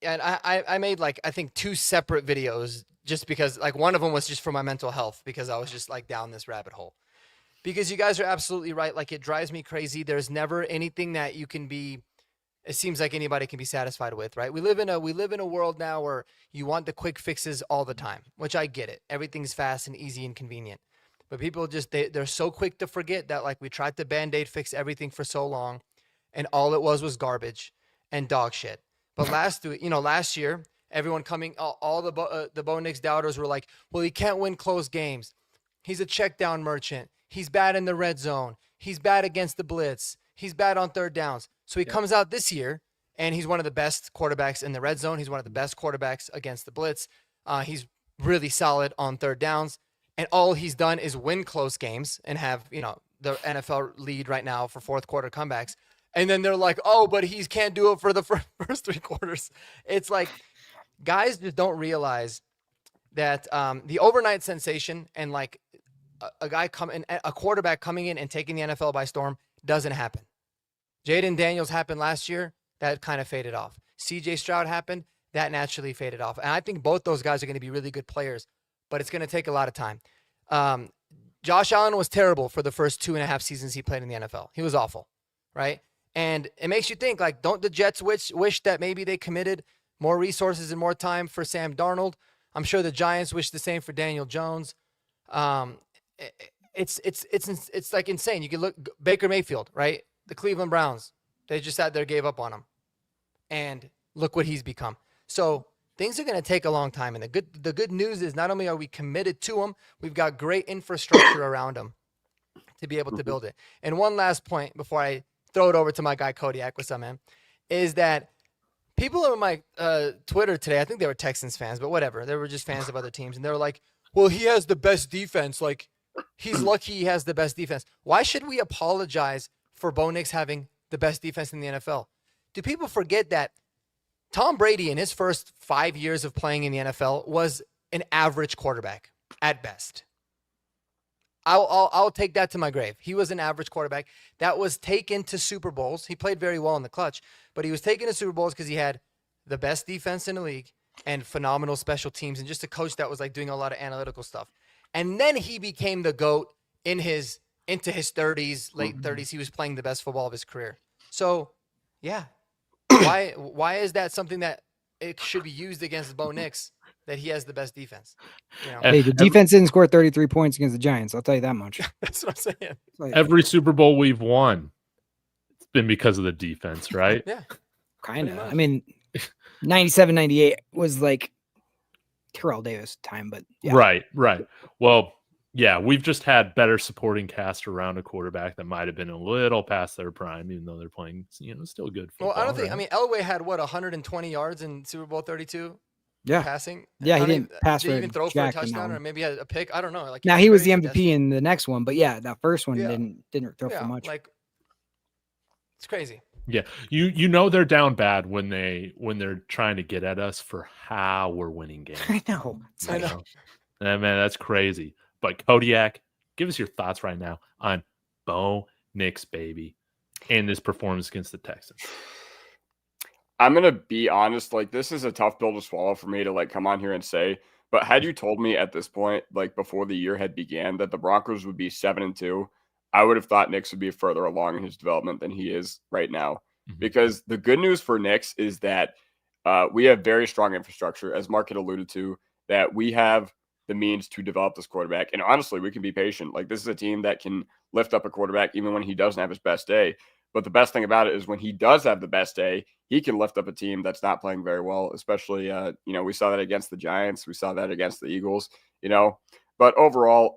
and I made like I think 2 separate videos just because like one of them was just for my mental health because I was just like down this rabbit hole. Because you guys are absolutely right. Like, it drives me crazy. There's never anything that you can be, it seems like anybody can be satisfied with, right? We live in a world now where you want the quick fixes all the time, which I get it. Everything's fast and easy and convenient. But people just, they're so quick to forget that, like, we tried to Band-Aid fix everything for so long, and all it was garbage and dog shit. But last year, everyone all the Bo Nix doubters were like, well, he can't win close games. He's a check down merchant. He's bad in the red zone. He's bad against the blitz. He's bad on third downs. So he comes out this year, and he's one of the best quarterbacks in the red zone. He's one of the best quarterbacks against the blitz. He's really solid on third downs. And all he's done is win close games and have, the NFL lead right now for fourth quarter comebacks. And then they're like, oh, but he can't do it for the first 3 quarters. It's like guys just don't realize that the overnight sensation and like a quarterback coming in and taking the NFL by storm doesn't happen. Jaden Daniels happened last year. That kind of faded off. CJ Stroud happened. That naturally faded off. And I think both those guys are going to be really good players, but it's going to take a lot of time. Josh Allen was terrible for the first 2.5 seasons he played in the NFL. He was awful, right? And it makes you think, like, don't the Jets wish that maybe they committed more resources and more time for Sam Darnold? I'm sure the Giants wish the same for Daniel Jones. It's like insane. You can look Baker Mayfield, right? The Cleveland Browns, they just sat there, gave up on him, and look what he's become. So things are going to take a long time. And the good news is not only are we committed to him, we've got great infrastructure around him to be able to build it. And one last point before I throw it over to my guy Kodiak, what's up, man, is that People on my Twitter today, I think they were Texans fans, but whatever. They were just fans of other teams. And they were like, well, he has the best defense. Like, he's lucky he has the best defense. Why should we apologize for Bo Nix having the best defense in the NFL? Do people forget that Tom Brady, in his first 5 years of playing in the NFL, was an average quarterback at best? I'll take that to my grave. He was an average quarterback that was taken to Super Bowls. He played very well in the clutch, but he was taken to Super Bowls because he had the best defense in the league and phenomenal special teams and just a coach that was like doing a lot of analytical stuff. And then he became the GOAT into his 30s, late 30s. He was playing the best football of his career. So, yeah. Why is that something that it should be used against Bo Nix, that he has the best defense? You know? Hey, the defense didn't score 33 points against the Giants. I'll tell you that much. That's what I'm saying. Like, Every Super Bowl we've won, it's been because of the defense, right? Yeah. kind of. I mean, 97, 98 was like Terrell Davis time, but yeah. Right. Well, yeah, we've just had better supporting cast around a quarterback that might have been a little past their prime, even though they're playing, still good football. Well, I don't think. Right? I mean, Elway had 120 yards in Super Bowl 32. Yeah, passing. Yeah, he didn't pass did for he even throw for a Jack touchdown, or maybe he had a pick. I don't know. Like, now he was the MVP in the next one, but yeah, that first one didn't throw for much. Like, it's crazy. Yeah, you know they're down bad when they're trying to get at us for how we're winning games. I know. Man, that's crazy. But Kodiak, give us your thoughts right now on Bo Nix, baby, and this performance against the Texans. I'm going to be honest. Like, this is a tough pill to swallow for me to like come on here and say, but had you told me at this point, like before the year had began, that the Broncos would be 7-2, I would have thought Nix would be further along in his development than he is right now. Mm-hmm. Because the good news for Nix is that we have very strong infrastructure, as Mark had alluded to, that we have the means to develop this quarterback. And honestly, we can be patient. Like, this is a team that can lift up a quarterback even when he doesn't have his best day. But the best thing about it is when he does have the best day, he can lift up a team that's not playing very well, especially, we saw that against the Giants. We saw that against the Eagles, But overall,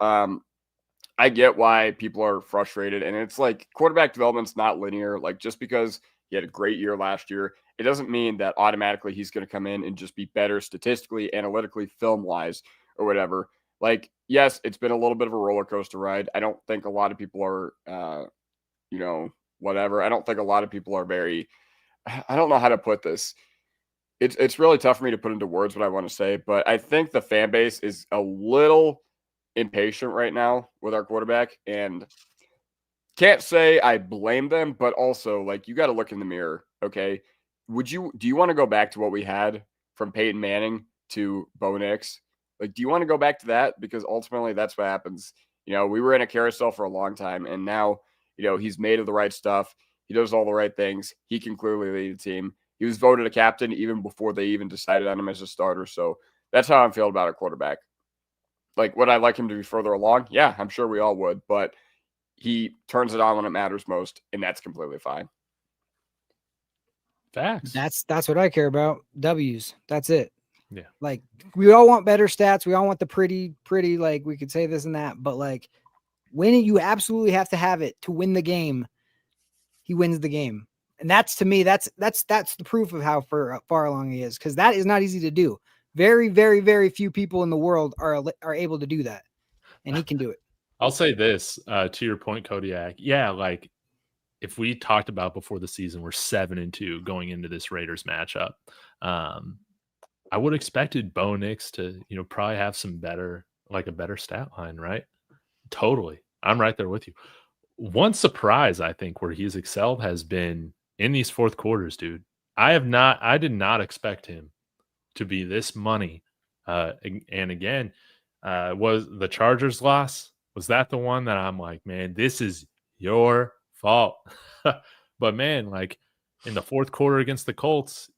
I get why people are frustrated. And it's like quarterback development's not linear. Like, just because he had a great year last year, it doesn't mean that automatically he's going to come in and just be better statistically, analytically, film-wise, or whatever. Like, yes, it's been a little bit of a roller coaster ride. I don't think a lot of people are, whatever. I don't think a lot of people are very, I don't know how to put this. It's really tough for me to put into words what I want to say, but I think the fan base is a little impatient right now with our quarterback, and can't say I blame them, but also, like, you got to look in the mirror. Okay. Do you want to go back to what we had from Peyton Manning to Bo Nix? Like, do you want to go back to that? Because ultimately that's what happens. We were in a carousel for a long time, and now, he's made of the right stuff. He does all the right things. He can clearly lead the team. He was voted a captain even before they even decided on him as a starter. So that's how I'm feeling about our quarterback. Like, would I like him to be further along? Yeah, I'm sure we all would, but he turns it on when it matters most, and that's completely fine. Facts. That's what I care about. W's. That's it. Yeah. Like, we all want better stats. We all want the pretty, like, we could say this and that, but like, winning, you absolutely have to have it to win the game. He wins the game. And that's, to me, that's the proof of how far along he is, because that is not easy to do. Very, very, very few people in the world are able to do that, and he can do it. I'll say this to your point, Kodiak. Yeah, like, if we talked about before the season, we're 7-2 going into this Raiders matchup. I would have expected Bo Nix to, probably have a better stat line, right? Totally. I'm right there with you. One surprise, I think, where he's excelled has been in these fourth quarters, dude. I did not expect him to be this money. And again, was the Chargers loss? Was that the one that I'm like, man, this is your fault? But man, like, in the fourth quarter against the Colts,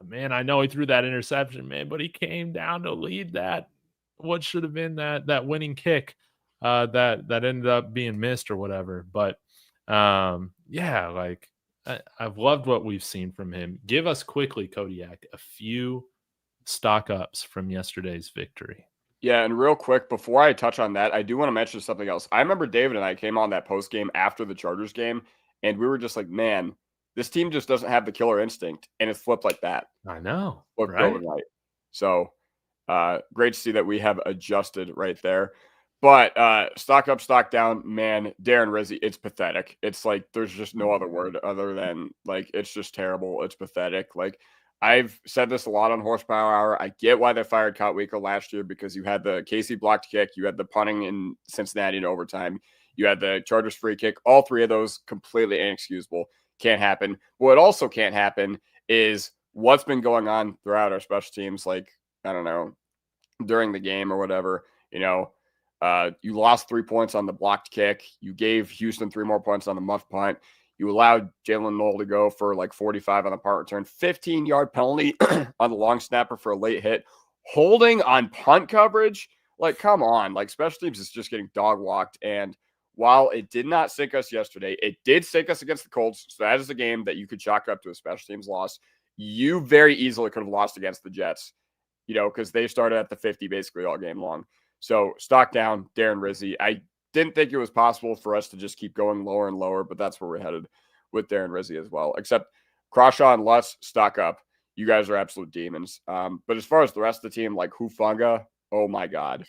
man, I know he threw that interception, man, but he came down to lead that. What should have been that winning kick that ended up being missed or whatever. But yeah, like, I've loved what we've seen from him. Give us quickly, Kodiak, a few stock ups from yesterday's victory. Yeah, and real quick, before I touch on that, I do want to mention something else. I remember David and I came on that post game after the Chargers game, and we were just like, man, This team just doesn't have the killer instinct, and it's flipped like that. I know, Flipped right? overnight. So great to see that we have adjusted right there. But stock up, stock down, man, Darren Rizzi, it's pathetic. It's like there's just no other word other than like it's just terrible. It's pathetic. Like I've said this a lot on Horsepower Hour. I get why they fired Kotwica last year because you had the Casey blocked kick, you had the punting in Cincinnati in overtime, you had the Chargers free kick. All three of those completely inexcusable. Can't happen. What also can't happen is what's been going on throughout our special teams, like, I don't know, during the game or whatever. You lost 3 points on the blocked kick. You gave Houston 3 more points on the muff punt. You allowed Jalen Knoll to go for like 45 on the punt return, 15-yard penalty on the long snapper for a late hit, holding on punt coverage. Like, come on. Like, special teams is just getting dog walked. And while it did not sink us yesterday, it did sink us against the Colts. So that is a game that you could chalk up to a special teams loss. You very easily could have lost against the Jets, because they started at the 50 basically all game long. So stock down, Darren Rizzi. I didn't think it was possible for us to just keep going lower and lower, but that's where we're headed with Darren Rizzi as well. Except Crawshaw and Lutz, stock up. You guys are absolute demons. But as far as the rest of the team, like Hufanga, oh my God.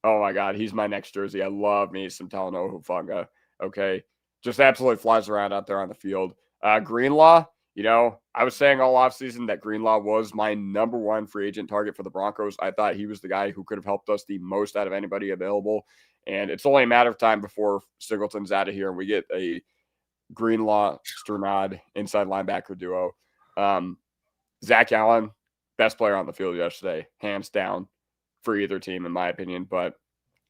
Oh my God, he's my next jersey. I love me some Talanoa Hufanga. Okay. Just absolutely flies around out there on the field. Greenlaw, I was saying all offseason that Greenlaw was my number one free agent target for the Broncos. I thought he was the guy who could have helped us the most out of anybody available. And it's only a matter of time before Singleton's out of here and we get a Greenlaw, Sternad inside linebacker duo. Zach Allen, best player on the field yesterday, hands down for either team, in my opinion. But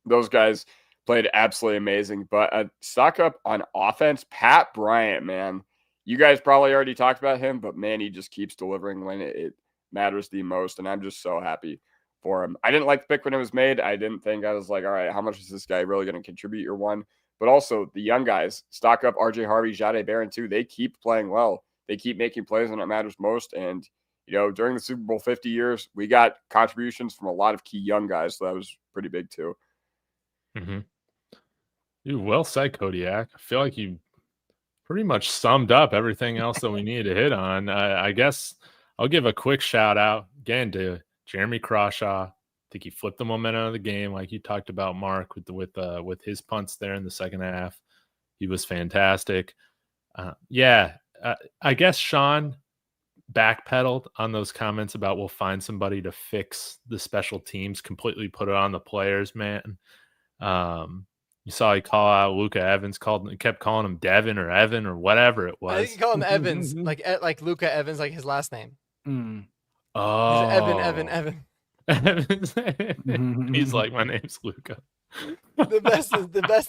those guys played absolutely amazing. But stock up on offense, Pat Bryant, man. You guys probably already talked about him, but man, he just keeps delivering when it matters the most. And I'm just so happy for him. I didn't like the pick when it was made. I didn't think, I was like, all right, how much is this guy really going to contribute year one? But also the young guys, stock up RJ Harvey, Jade Barron too. They keep playing well. They keep making plays when it matters most. And, during the Super Bowl 50 years, we got contributions from a lot of key young guys. So that was pretty big too. Mm-hmm. Dude, well said, Kodiak. I feel like you pretty much summed up everything else that we needed to hit on. I guess I'll give a quick shout out again to Jeremy Crawshaw. I think he flipped the momentum of the game, like you talked about, Mark, with his punts there in the second half. He was fantastic. I guess Sean backpedaled on those comments about we'll find somebody to fix the special teams, completely put it on the players, man. You saw he call out Luca Evans, kept calling him Devin or Evan or whatever it was. I think he called him Evans, like Luca Evans, like his last name. Oh, He's Evan. He's like, my name's Luca. The best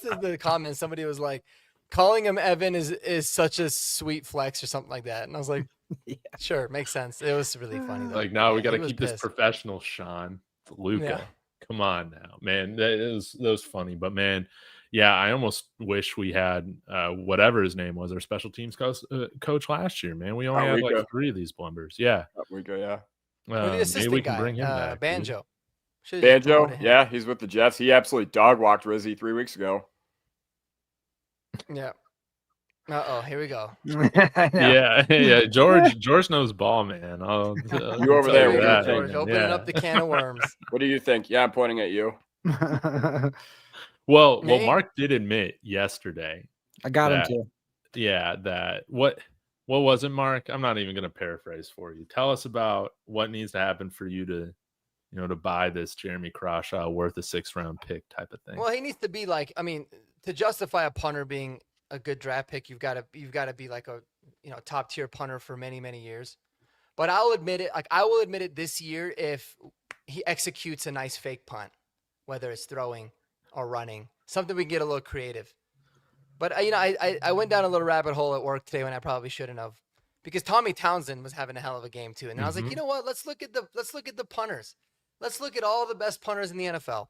is the comment. Somebody was like, calling him Evan is such a sweet flex or something like that. And I was like, yeah, sure, makes sense. It was really funny though. Like, no, we got to keep pissed. this professional, Sean. It's Luca. Yeah. Come on now, man. That was funny, but man, yeah, I almost wish we had whatever his name was, our special teams coach last year. Man, we only had like 3 of these blunders. Yeah, yeah. The assistant maybe we guy, can bring him back. Banjo. Yeah, he's with the Jets. He absolutely dog walked Rizzi 3 weeks ago. Yeah. Here we go. Yeah. George knows ball, man. You over there, George, opening up the can of worms. What do you think? Yeah, I'm pointing at you. Well, Mark did admit yesterday. I got him too. Yeah, that what was it, Mark? I'm not even going to paraphrase for you. Tell us about what needs to happen for you to, to buy this Jeremy Crawshaw worth a 6th-round pick type of thing. Well, he needs to be like, to justify a punter being a good draft pick, you've got to be like a top tier punter for many, many years. But I'll admit it, like I will admit it this year if he executes a nice fake punt, whether it's throwing or running, something we can get a little creative. But I went down a little rabbit hole at work today when I probably shouldn't have, because Tommy Townsend was having a hell of a game too. And then I was like, you know what? Let's look at the punters. Let's look at all the best punters in the NFL.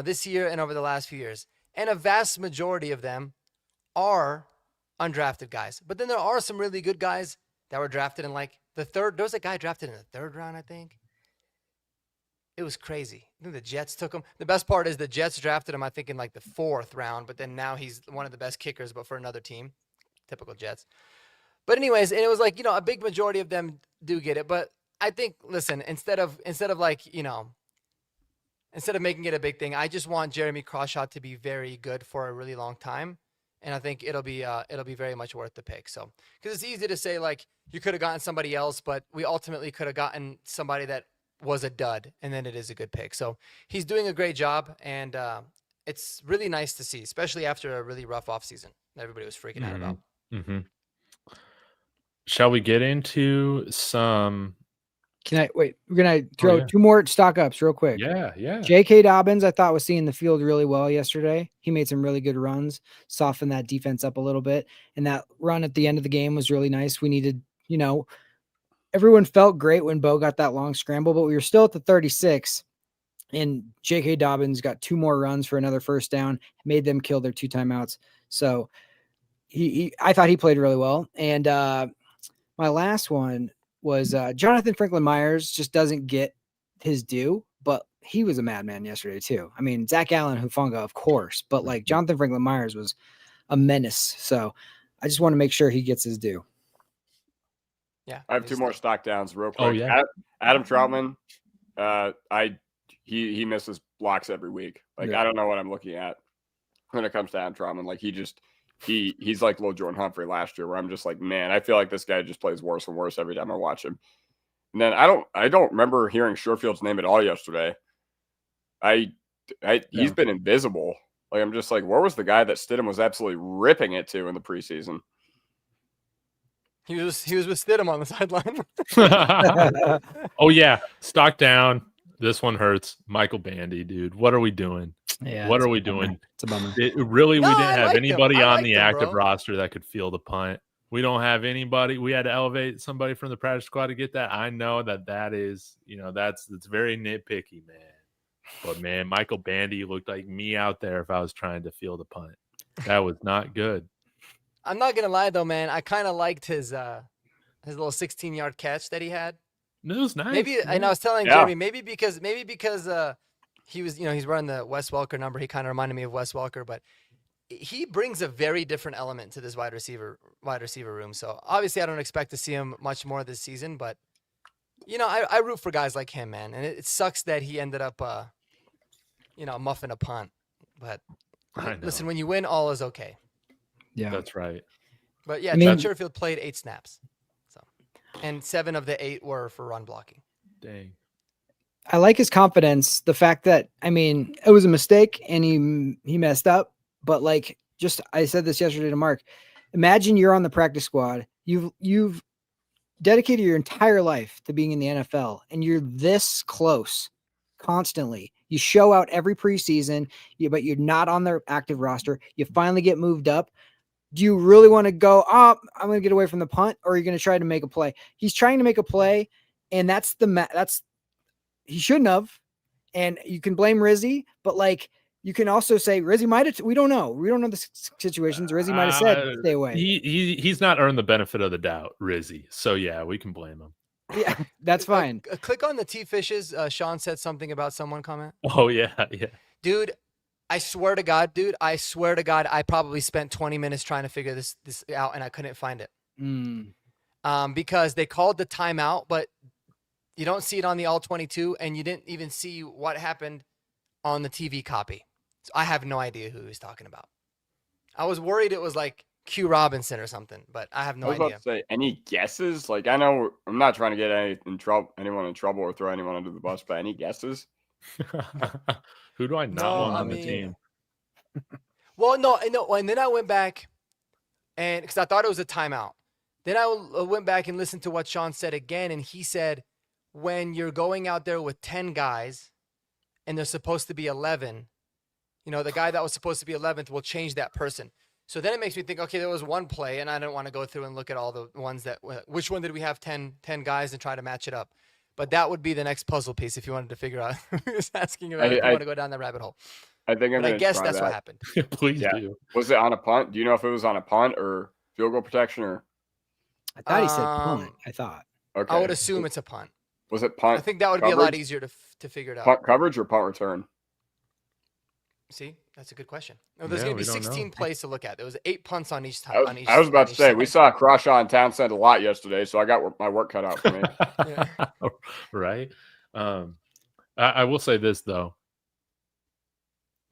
This year and over the last few years. And a vast majority of them are undrafted guys. But then there are some really good guys that were drafted in like the 3rd. There was a guy drafted in the 3rd round, I think. It was crazy. I think the Jets took him. The best part is the Jets drafted him, I think, in like the 4th round. But then now he's one of the best kickers, but for another team. Typical Jets. But anyways, and it was like, a big majority of them do get it. But I think, listen, instead of like, instead of making it a big thing, I just want Jeremy Crawshaw to be very good for a really long time. And I think it'll be very much worth the pick. So, because it's easy to say, like, you could have gotten somebody else, but we ultimately could have gotten somebody that was a dud, and then it is a good pick. So he's doing a great job, and it's really nice to see, especially after a really rough offseason that everybody was freaking out about. Mm-hmm. Shall we get into some? We're gonna throw 2 more stock ups real quick. Yeah. J.K. Dobbins, I thought, was seeing the field really well yesterday. He made some really good runs, softened that defense up a little bit, and that run at the end of the game was really nice. We needed, everyone felt great when Bo got that long scramble, but we were still at the 36, and J.K. Dobbins got 2 more runs for another first down, made them kill their 2 timeouts. So I thought he played really well. And my last one was Jonathan Franklin Myers just doesn't get his due, but he was a madman yesterday too. I mean, Zach Allen, Hufanga, of course, but like Jonathan Franklin Myers was a menace. So I just want to make sure he gets his due. Yeah. I have 2 more stock downs real quick. Oh, yeah. Adam Troutman, he misses blocks every week. Like, Yeah. I don't know what I'm looking at when it comes to Adam Troutman. Like, he's like Lil Jordan Humphrey last year, where I'm just like, man, I feel like this guy just plays worse and worse every time I watch him. And then I don't remember hearing Sherfield's name at all yesterday. He's been invisible. Like, I'm just like, where was the guy that Stidham was absolutely ripping it to in the preseason? He was with Stidham on the sideline. Oh yeah, stock down. This one hurts. Michael Bandy, dude. What are we doing? Yeah. What are we doing? It's a bummer. We didn't have anybody on the active roster that could field the punt. We don't have anybody. We had to elevate somebody from the practice squad to get that. I know that is, that's very nitpicky, man. But man, Michael Bandy looked like me out there if I was trying to field a punt. That was not good. I'm not gonna lie though, man. I kind of liked his little 16-yard catch that he had. It was nice. Maybe, and I was telling Jeremy, maybe because he was, he's wearing the Wes Welker number. He kind of reminded me of Wes Welker, but he brings a very different element to this wide receiver room. So obviously, I don't expect to see him much more this season, but I root for guys like him, man. And it sucks that he ended up, muffing a punt. But listen, when you win, all is okay. Yeah, that's right. But yeah, Trent Sherfield played 8 snaps, and 7 of the 8 were for run blocking. Dang. I like his confidence. The fact that, it was a mistake and he messed up, but I said this yesterday to Mark. Imagine you're on the practice squad. You've dedicated your entire life to being in the NFL, and you're this close constantly. You show out every preseason, but you're not on the active roster. You finally get moved up. Do you really want to go, I'm going to get away from the punt, or are you going to try to make a play? He's trying to make a play, and he shouldn't have. And you can blame Rizzy, but you can also say Rizzy might have. We don't know. We don't know the situations. Rizzy might have said stay away. He's not earned the benefit of the doubt, Rizzy. So yeah, we can blame him. Yeah, that's fine. Click on the T-Fishes. Sean said something about someone comment. Oh yeah. Dude, I swear to God, I probably spent 20 minutes trying to figure this out, and I couldn't find it. Because they called the timeout, but you don't see it on the all 22, and you didn't even see what happened on the TV copy. So I have no idea who he was talking about. I was worried it was like Q Robinson or something, but I have no idea. I was about to say, any guesses? I know I'm not trying to get anyone in trouble or throw anyone under the bus, but any guesses? Who do I not want on the team? Well, no. And then I went back, and because I thought it was a timeout. Then I went back and listened to what Sean said again, and he said, when you're going out there with 10 guys, and there's supposed to be 11, the guy that was supposed to be 11th will change that person. So then it makes me think, okay, there was one play, and I didn't want to go through and look at all the ones which one did we have 10 guys and try to match it up? But that would be the next puzzle piece if you wanted to figure out who was asking about if you want to go down that rabbit hole. I think I guess that's what happened. Please do. Was it on a punt? Do you know if it was on a punt or field goal protection or? I thought he said punt. I thought. Okay. I would assume it's a punt. Was it punt? I think that would be a lot easier to figure it out. Punt coverage or punt return? See, that's a good question. No, there's Yeah, going to be we don't 16 know. plays to look at. There was 8 punts on each time. I was about to say, we side. saw Crawshaw and Townsend a lot yesterday, so I got my work cut out for me. Yeah. Right. I will say this though.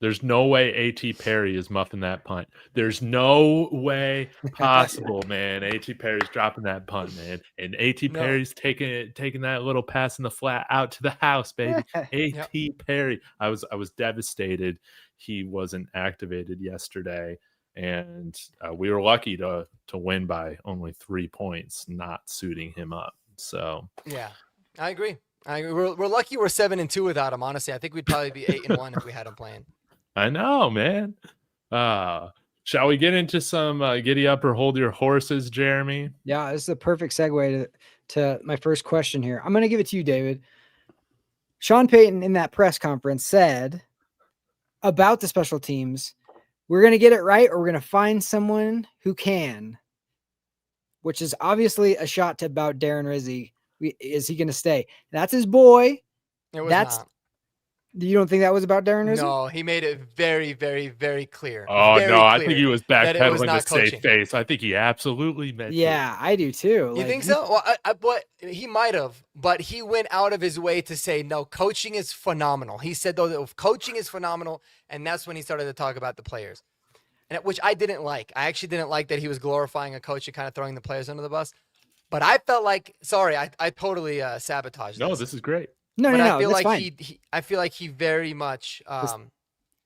There's no way A.T. Perry is muffing that punt. There's no way possible, man. A.T. Perry's dropping that punt, man. And A.T. No. Perry's taking that little pass in the flat out to the house, baby. A.T. Perry. I was devastated he wasn't activated yesterday. And we were lucky to win by only 3 points, not suiting him up. So yeah, I agree. We're lucky we're 7-2 without him. Honestly, I think we'd probably be 8-1 if we had him playing. I know, man. Shall we get into some giddy up or hold your horses, Jeremy? Yeah, this is a perfect segue to my first question here. I'm going to give it to you, David. Sean Payton in that press conference said about the special teams, we're going to get it right or we're going to find someone who can, which is obviously a shot to about Darren Rizzi. Is he going to stay? That's his boy. It was not. You don't think that was about Darren Rizzi? No, he made it very, very, very clear. Oh, very no, I clear think he was backpedaling to coaching. save face. I think he absolutely meant Yeah, I do too. You think so? Well, but he might have, but he went out of his way to say, no, coaching is phenomenal. He said, though, that coaching is phenomenal, and that's when he started to talk about the players, and which I didn't like. I actually didn't like that he was glorifying a coach and kind of throwing the players under the bus. But I felt like, sorry, I totally sabotaged No, this is great. No, but I feel that's like fine. I feel like he very much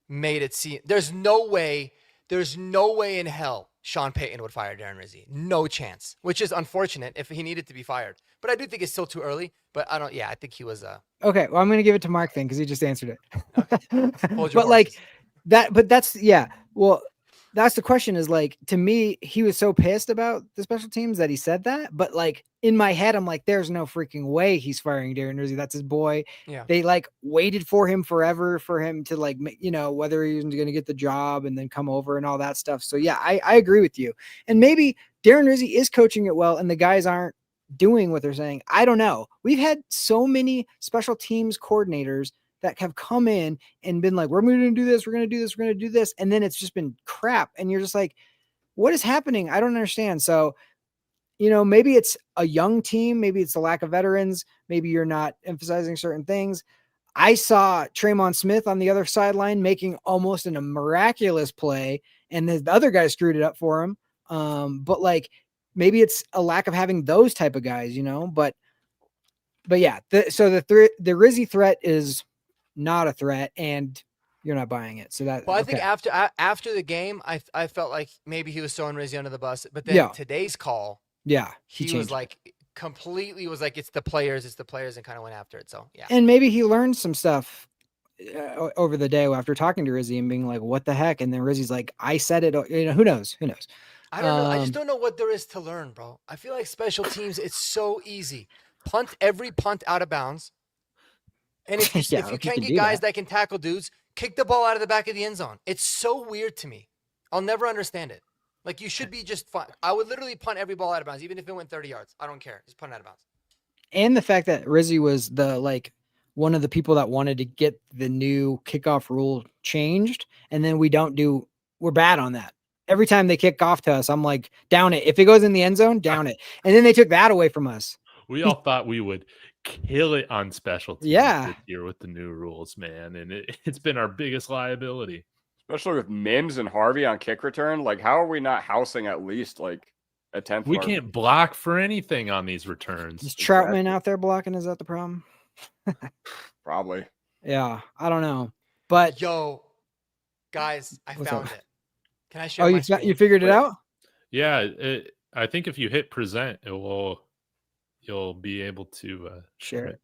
made it seem there's no way in hell Sean Payton would fire Darren Rizzi. No chance. Which is unfortunate if he needed to be fired. But I do think it's still too early. But I think he was okay, well, I'm gonna give it to Mark then because he just answered it. Okay. But like that, but that's well, that's the question is like, to me, he was so pissed about the special teams that he said that. But like in my head, I'm like, there's no freaking way he's firing Darren Rizzi. That's his boy. Yeah. They like waited for him forever for him to like, whether he was going to get the job and then come over and all that stuff. So yeah, I agree with you. And maybe Darren Rizzi is coaching it well and the guys aren't doing what they're saying. I don't know. We've had so many special teams coordinators that have come in and been like, we're going to do this, we're going to do this, we're going to do this. And then it's just been crap. And you're just like, what is happening? I don't understand. So, maybe it's a young team. Maybe it's a lack of veterans. Maybe you're not emphasizing certain things. I saw Traymon Smith on the other sideline making almost a miraculous play. And the other guy screwed it up for him. But like, maybe it's a lack of having those type of guys, but yeah. The Rizzi threat is not a threat and you're not buying it. So that, well, I think after the game, I felt like maybe he was throwing Rizzi under the bus, but then today's call, he was like completely it's the players and kind of went after it. So yeah. And maybe he learned some stuff over the day after talking to Rizzi and being like, what the heck? And then Rizzi's like, I said it, who knows? I don't know. I just don't know what there is to learn, bro. I feel like special teams, it's so easy. Punt every punt out of bounds. And if you can't get guys that can tackle dudes, kick the ball out of the back of the end zone. It's so weird to me. I'll never understand it. Like, you should be just fine. I would literally punt every ball out of bounds, even if it went 30 yards. I don't care. Just punt out of bounds. And the fact that Rizzi was one of the people that wanted to get the new kickoff rule changed. And then we're bad on that. Every time they kick off to us, I'm like, down it. If it goes in the end zone, down it. And then they took that away from us. We all thought we would kill it on special teams this year with the new rules, man. And it's been our biggest liability. Especially with Mims and Harvey on kick return. Like, how are we not housing at least like a 10th? We can't block for anything on these returns. Is Troutman out there blocking? Is that the problem? Probably. Yeah, I don't know. But yo, guys, I found it. Can I share? Oh, you figured it out? Yeah, I think if you hit present, you'll be able to share it.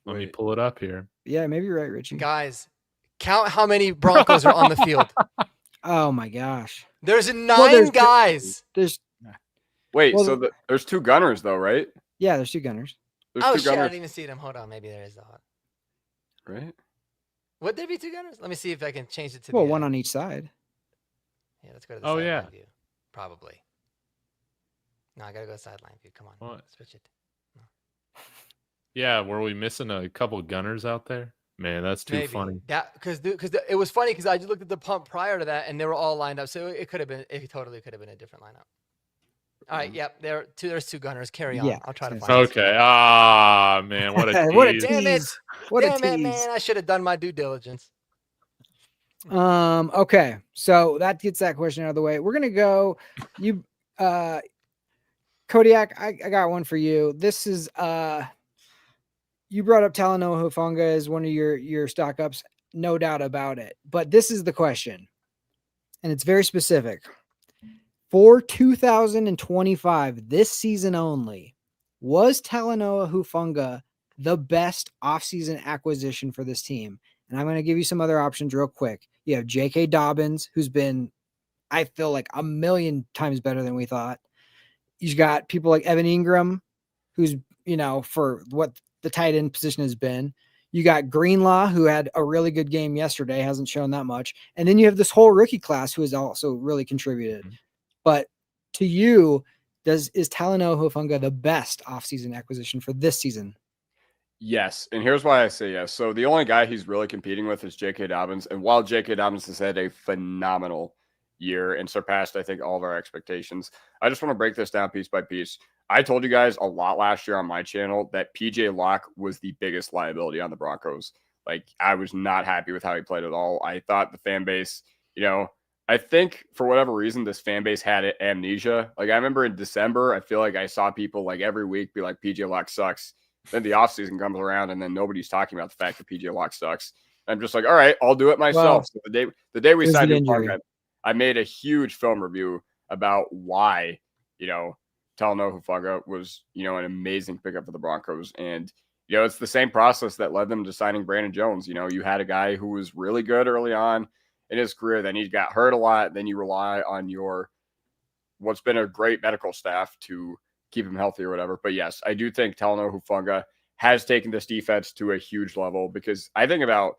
Let me pull it up here. Yeah, maybe you're right, Richie. Guys, count how many Broncos are on the field. Oh my gosh. There's 9 guys. There's there's 2 gunners though, right? Yeah, there's 2 gunners. There's 2 shit, gunners. I didn't even see them. Hold on, maybe there is right? Would there be 2 gunners? Let me see if I can change it to one on each side. Yeah, let's go to the sideline view. Probably. No, I gotta go sideline view. Come on. Switch it. No. Yeah, were we missing a couple gunners out there? Man, that's too funny. That because it was funny because I just looked at the pump prior to that and they were all lined up. So it totally could have been a different lineup. All right, yep. There's two gunners. Carry on. Yeah, I'll try to find it. Okay. Ah, man, what a tease. What a Damn it. tease. What a Damn it, tease. man. I should have done my due diligence. Okay. So that gets that question out of the way. We're gonna go. Kodiak, I got one for you. This is you brought up Talanoa Hufanga as one of your stock ups, no doubt about it. But this is the question, and it's very specific. For 2025, this season only, was Talanoa Hufanga the best offseason acquisition for this team? And I'm going to give you some other options real quick. You have J.K. Dobbins, who's been, I feel like, a million times better than we thought. You've got people like Evan Ingram, who's, for what the tight end position has been. You got Greenlaw, who had a really good game yesterday, hasn't shown that much. And then you have this whole rookie class who has also really contributed. Mm-hmm. But to you, is Talanoa Hufanga the best offseason acquisition for this season? Yes. And here's why I say yes. So the only guy he's really competing with is J.K. Dobbins. And while J.K. Dobbins has had a phenomenal year and surpassed, I think, all of our expectations, I just want to break this down piece by piece. I told you guys a lot last year on my channel that PJ Locke was the biggest liability on the Broncos. Like, I was not happy with how he played at all. I thought the fan base, I think for whatever reason, this fan base had amnesia. Like, I remember in December, I feel like I saw people like every week be like, PJ Locke sucks. Then the offseason comes around and then nobody's talking about the fact that PJ Locke sucks. I'm just like, all right, I'll do it myself. Well, so the day we signed him, I made a huge film review about why, Talanoa Hufanga was, an amazing pickup for the Broncos. And, it's the same process that led them to signing Brandon Jones. You had a guy who was really good early on in his career, then he got hurt a lot. Then you rely on what's been a great medical staff to keep him healthy or whatever. But yes, I do think Talanoa Hufanga has taken this defense to a huge level, because I think about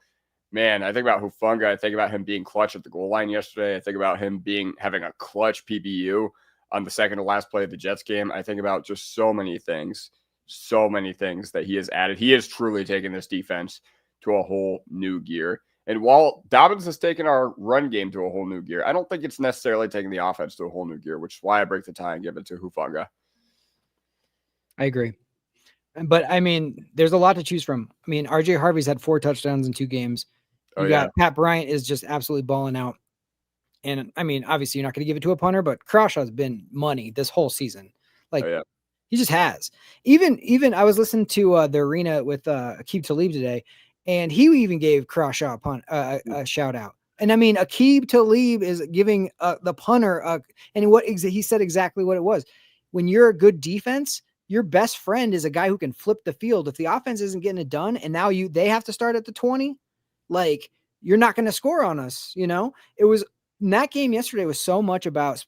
Hufanga. I think about him being clutch at the goal line yesterday. I think about him having a clutch PBU on the second to last play of the Jets game. I think about just so many things that he has added. He has truly taken this defense to a whole new gear. And while Dobbins has taken our run game to a whole new gear, I don't think it's necessarily taking the offense to a whole new gear, which is why I break the tie and give it to Hufanga. I agree. But, there's a lot to choose from. RJ Harvey's had 4 touchdowns in 2 games. You got Pat Bryant is just absolutely balling out. And, obviously you're not going to give it to a punter, but Crawshaw's been money this whole season. He just has. Even I was listening to the arena with Aqib Talib today, and he even gave Crawshaw a shout out. And Aqib Talib is giving the punter and he said exactly what it was. When you're a good defense, your best friend is a guy who can flip the field. If the offense isn't getting it done, and now they have to start at the 20, you're not going to score on us. It was in that game yesterday was so much about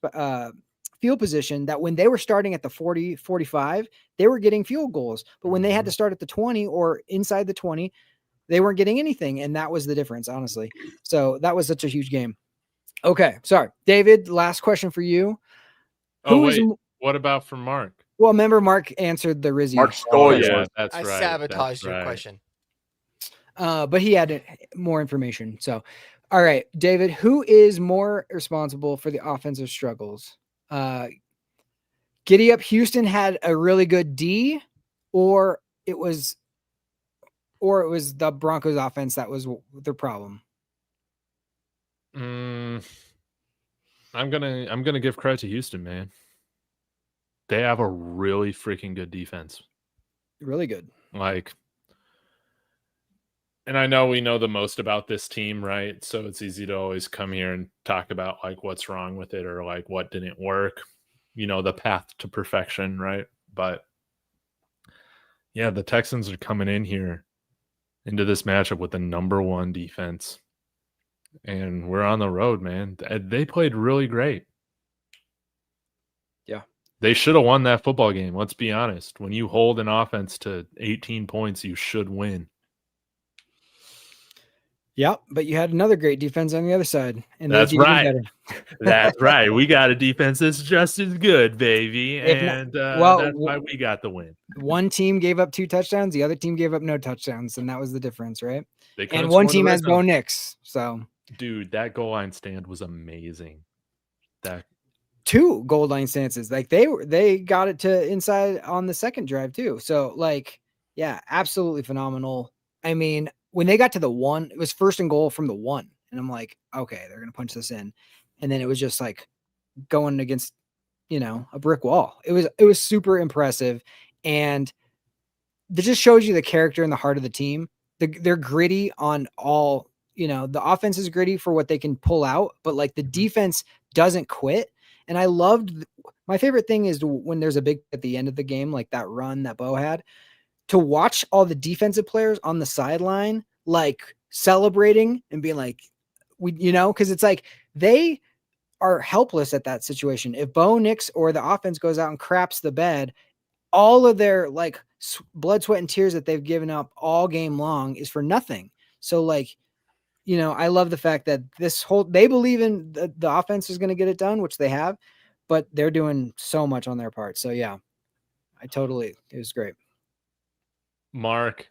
field position that when they were starting at the 40, 45, they were getting field goals. But when they had to start at the 20 or inside the 20, they weren't getting anything. And that was the difference, honestly. So that was such a huge game. Okay. Sorry, David, last question for you. What about for Mark? Well, remember Mark answered the Rizzy. Mark stole that's I right. sabotaged your question. But he had more information. So, all right, David, who is more responsible for the offensive struggles? Giddy Up Houston had a really good D, or it was the Broncos offense that was their problem? I'm gonna give credit to Houston, man. They have a really freaking good defense. Really good. And I know we know the most about this team, right? So it's easy to always come here and talk about what's wrong with it or what didn't work, the path to perfection, right? But yeah, the Texans are coming in here into this matchup with the number 1 defense. And we're on the road, man. They played really great. Yeah. They should have won that football game. Let's be honest. When you hold an offense to 18 points, you should win. Yep, but you had another great defense on the other side, and That's they did right. even better. That's right. We got a defense that's just as good, baby, If not- and well, that's why we got the win. One team gave up 2 touchdowns, the other team gave up no touchdowns, and that was the difference, right? They couldn't And one score the team red has Bo zone. Nix, so Dude, that goal line stand was amazing. That 2 goal line stances. Like they got it to inside on the second drive too. So like, yeah, absolutely phenomenal. I mean, when they got to the 1, it was 1st and goal from the 1, and I'm like, okay, they're gonna punch this in, and then it was just like going against, a brick wall. It was super impressive, and that just shows you the character and the heart of the team. They're gritty on all. The offense is gritty for what they can pull out, but like the defense doesn't quit. And I loved my favorite thing is when there's a big at the end of the game, like that run that Bo had, to watch all the defensive players on the sideline, like celebrating and being like, because it's like they are helpless at that situation. If Bo Nix or the offense goes out and craps the bed, all of their like blood, sweat, and tears that they've given up all game long is for nothing. So like, I love the fact that they believe in the offense is going to get it done, which they have, but they're doing so much on their part. So yeah, it was great. Mark,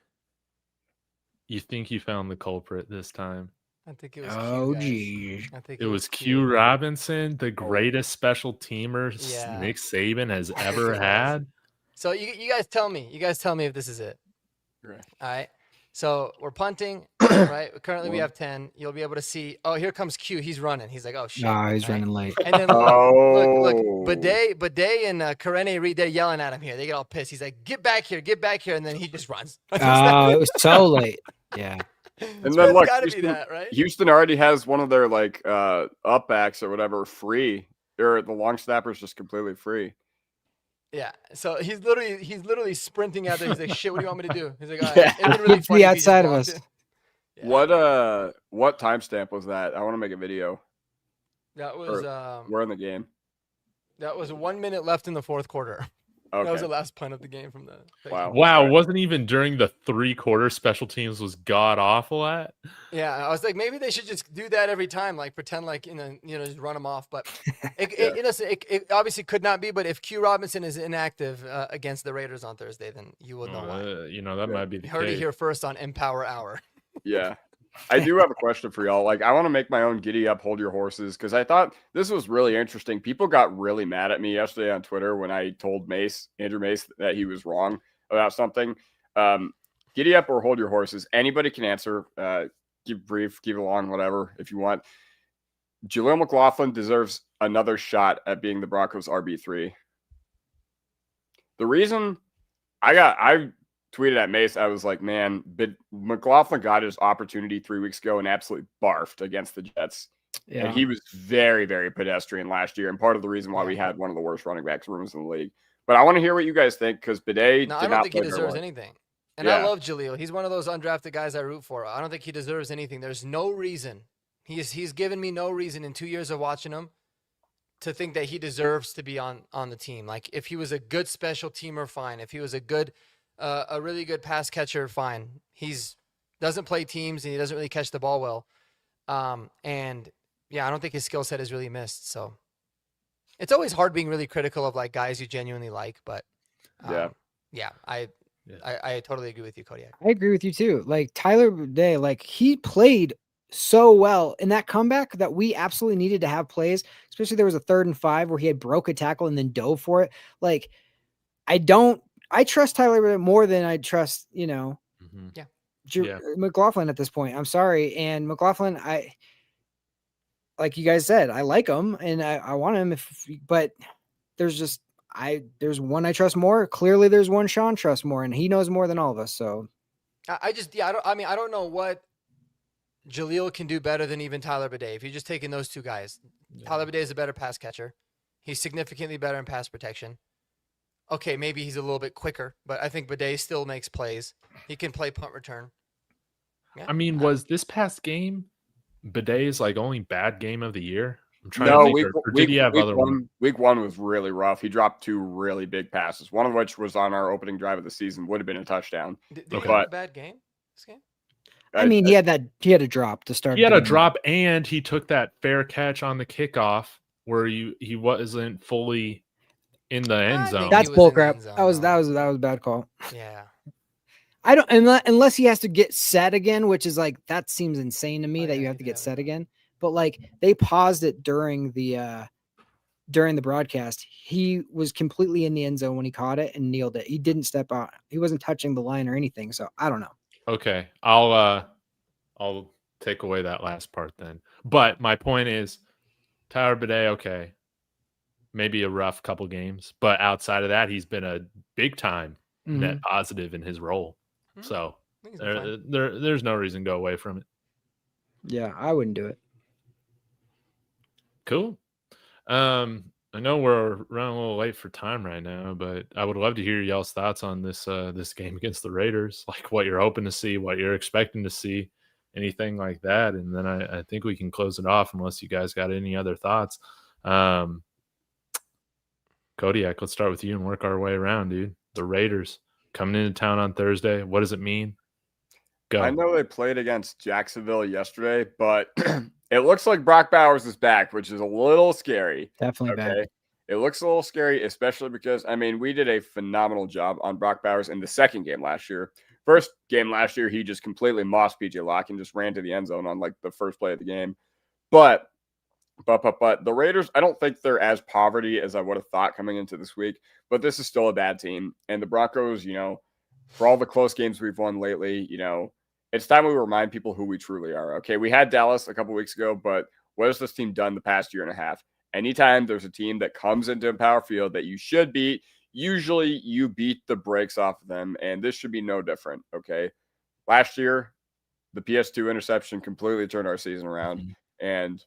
you think you found the culprit this time? I think it was Oh, Q, guys. geez. I think It was Q Robinson, the greatest special teamer Yeah. Nick Saban has I think ever it was. had. So you guys tell me. You guys tell me if this is it. Right. All right. So we're punting, right? Currently we have 10. You'll be able to see. Oh, here comes Q. He's running. He's like, oh shit. Nah, he's right? running late. And then look. Bidet and Karene Reed, they're yelling at him here. They get all pissed. He's like, get back here, and then he just runs. Oh, it was so late. Yeah. And then look, gotta be that, right? Houston already has one of their like up backs or whatever free, or the long snapper's just completely free. Yeah, so he's literally sprinting out there. He's like, "Shit, what do you want me to do?" He's like, "All right." It'd been really Get to funny the if he just outside of walked us. in. Yeah. What timestamp was that? I want to make a video. That was We're in the game. that was 1 minute left in the fourth quarter. Okay. That was the last punt of the game from the. Wow. Wow, Right. wasn't even during the 3/4 special teams was god awful at. Yeah, I was like, maybe they should just do that every time, like pretend like just run them off. But it obviously could not be. But if Q Robinson is inactive against the Raiders on Thursday, then you will know why. That might be the You heard it case. here first on Empower Hour. Yeah. I do have a question for y'all. Like, I want to make my own giddy up, hold your horses, because I thought this was really interesting. People got really mad at me yesterday on Twitter when I told Andrew Mace, that he was wrong about something. Giddy up or hold your horses. Anybody can answer. Keep brief, keep it long, whatever, if you want. Jaleel McLaughlin deserves another shot at being the Broncos RB3. The reason I tweeted at Mace, I was like, man, McLaughlin got his opportunity 3 weeks ago and absolutely barfed against the Jets. Yeah. And he was very, very pedestrian last year, and part of the reason why we had one of the worst running backs rooms in the league. But I want to hear what you guys think, because Bidet No, did I not don't think he play very deserves well. anything. And I love Jaleel. He's one of those undrafted guys I root for. I don't think he deserves anything. There's no reason. He's given me no reason in 2 years of watching him to think that he deserves to be on the team. Like, if he was a good special teamer, fine. If he was a really good pass catcher, fine. He's doesn't play teams and he doesn't really catch the ball well. And yeah, I don't think his skill set is really missed. So it's always hard being really critical of like guys you genuinely like, but I totally agree with you, Kodiak. I agree with you too. Like Tyler Bidet, like he played so well in that comeback that we absolutely needed to have plays, especially there was a 3rd and 5 where he had broke a tackle and then dove for it. Like I trust Tyler Bidet more than I trust, McLaughlin at this point. I'm sorry. And McLaughlin, like you guys said, I like him and I want him but there's one I trust more. Clearly there's one Sean trusts more, and he knows more than all of us. So I don't know what Jaleel can do better than even Tyler Bidet. If you're just taking those two guys, Tyler Bidet is a better pass catcher. He's significantly better in pass protection. Okay, maybe he's a little bit quicker, but I think Bidet still makes plays. He can play punt return. Yeah. I mean, was this past game Bidet's like only bad game of the year? I'm trying No, to think. Or did he have other ones? Week 1 was really rough. He dropped 2 really big passes, one of which was on our opening drive of the season. Would have been a touchdown. Did he have a bad game this game? I mean, he had a drop to start. He had a drop, and he took that fair catch on the kickoff where he wasn't fully in the end zone. That's bullcrap. That was a bad call. Yeah. I don't unless he has to get set again, which is like that seems insane to me that you have to get set again. But like they paused it during the broadcast. He was completely in the end zone when he caught it and kneeled it. He didn't step out. He wasn't touching the line or anything. So I don't know. Okay, I'll take away that last part then. But my point is, Tyler Bidet, okay, maybe a rough couple games, but outside of that, he's been a big time net positive in his role. So there's no reason to go away from it. Yeah, I wouldn't do it. Cool. I know we're running a little late for time right now, but I would love to hear y'all's thoughts on this game against the Raiders, like what you're hoping to see, what you're expecting to see, anything like that. And then I think we can close it off unless you guys got any other thoughts. Kodiak, let's start with you and work our way around, dude. The Raiders coming into town on Thursday. What does it mean? Go. I know they played against Jacksonville yesterday, but it looks like Brock Bowers is back, which is a little scary. Definitely back. It looks a little scary, especially because, I mean, we did a phenomenal job on Brock Bowers in the second game last year. First game last year, he just completely mossed PJ Locke and just ran to the end zone on like the first play of the game. But the Raiders, I don't think they're as poverty as I would have thought coming into this week, but this is still a bad team. And the Broncos, you know, for all the close games we've won lately, you know, it's time we remind people who we truly are. Okay, we had Dallas a couple weeks ago, but what has this team done the past year and a half? Anytime there's a team that comes into Empower Field that you should beat, usually you beat the brakes off of them, and this should be no different, okay? Last year, the PS2 interception completely turned our season around, and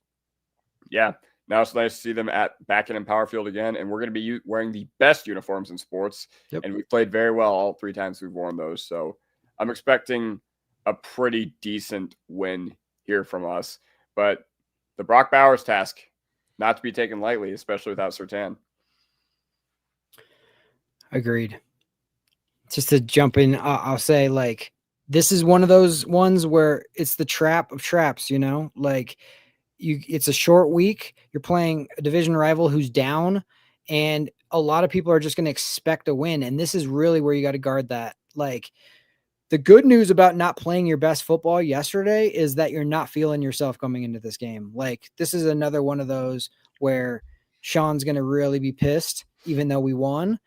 yeah, now it's nice to see them back in Empower Field again, and we're going to be wearing the best uniforms in sports, and we played very well all 3 times we've worn those, so I'm expecting a pretty decent win here from us, but the Brock Bowers task, not to be taken lightly, especially without Surtain. Agreed. Just to jump in, I'll say, like, this is one of those ones where it's the trap of traps, you know? Like, it's a short week. You're playing a division rival who's down, and a lot of people are just going to expect a win, and this is really where you got to guard that. Like, the good news about not playing your best football yesterday is that you're not feeling yourself coming into this game. Like, this is another one of those where Sean's going to really be pissed, even though we won.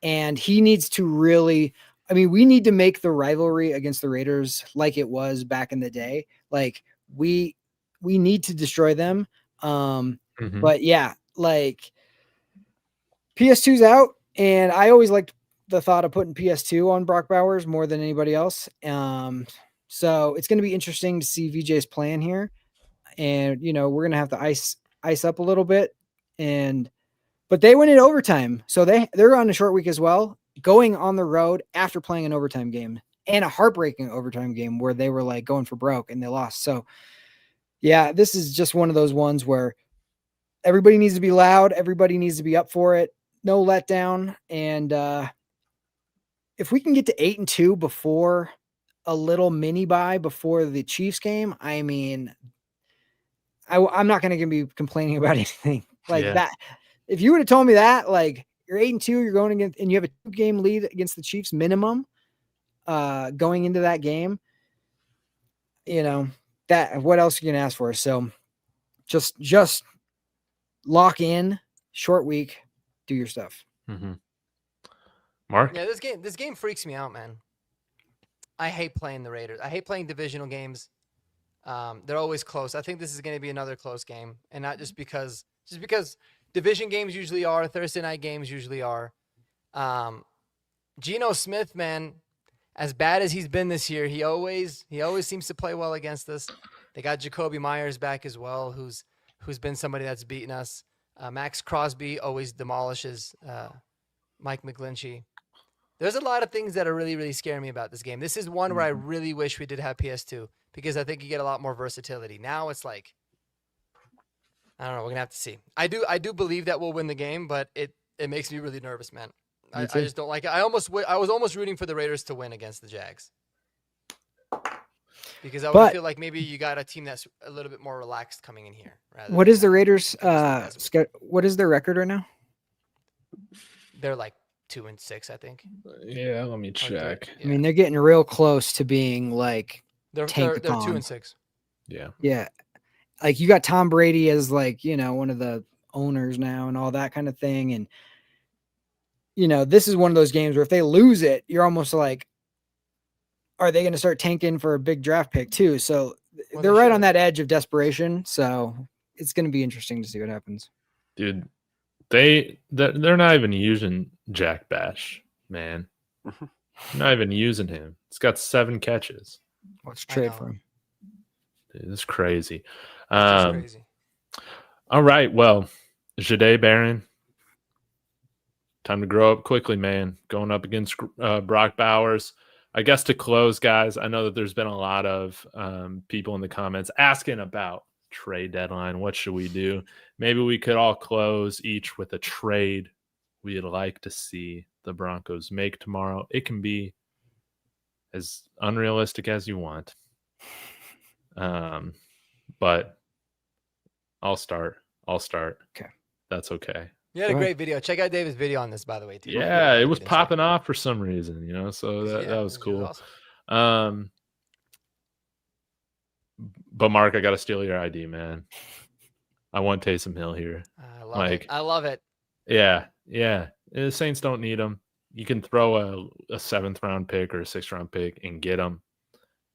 And he needs to really, I mean, we need to make the rivalry against the Raiders like it was back in the day. Like, we need to destroy them. But yeah, like, PS2's out, and I always liked the thought of putting PS2 on Brock Bowers more than anybody else. So it's going to be interesting to see VJ's plan here. And, you know, we're going to have to ice up a little bit, but they went in overtime. So they're on a short week as well, going on the road after playing an overtime game and a heartbreaking overtime game where they were like going for broke and they lost. So yeah, this is just one of those ones where everybody needs to be loud. Everybody needs to be up for it. No letdown. And, if we can get to 8-2 before a little mini bye before the Chiefs game, I mean, I'm not going to be complaining about anything like that. If you would have told me that, like, you're 8-2, you're going against, and you have a 2-game lead against the Chiefs minimum, going into that game, you know, that what else are you going to ask for? So just lock in, short week, do your stuff. Mark? Yeah, this game freaks me out, man. I hate playing the Raiders. I hate playing divisional games. They're always close. I think this is going to be another close game, and not just because division games usually are, Thursday night games usually are. Geno Smith, man, as bad as he's been this year, he always seems to play well against us. They got Jacoby Myers back as well, who's been somebody that's beaten us. Max Crosby always demolishes Mike McGlinchey. There's a lot of things that are really, really scaring me about this game. This is one where I really wish we did have PS2 because I think you get a lot more versatility. Now it's like, I don't know. We're going to have to see. I do believe that we'll win the game, but it makes me really nervous, man. I just don't like it. I was almost rooting for the Raiders to win against the Jags. Because I would But feel like maybe you got a team that's a little bit more relaxed coming in here. what is the Raiders? What What is their record right now? They're like 2-6, I think. Yeah, let me check. I mean, they're getting real close to being like they're 2-6. Yeah. Yeah. Like you got Tom Brady as like, one of the owners now and all that kind of thing. And, this is one of those games where if they lose it, you're almost like, are they going to start tanking for a big draft pick too? So they're right on that edge of desperation. So it's going to be interesting to see what happens. Dude, they're not even using Jack Bash, man. Not even using him. He's got 7 catches. Let's trade for him. Dude, this is crazy. Crazy. All right. Well, Jahdae Barron, time to grow up quickly, man. Going up against Brock Bowers. I guess to close, guys, I know that there's been a lot of people in the comments asking about trade deadline. What should we do? Maybe we could all close each with a trade we'd like to see the Broncos make tomorrow. It can be as unrealistic as you want. But I'll start. Okay. That's okay. You had a great video. Check out David's video on this, by the way, too. Yeah, it was popping off for some reason, so that was cool. Awesome. But Mark, I got to steal your ID, man. I want Taysom Hill here. I love it. Yeah. The Saints don't need him. You can throw a 7th round pick or a 6th round pick and get him.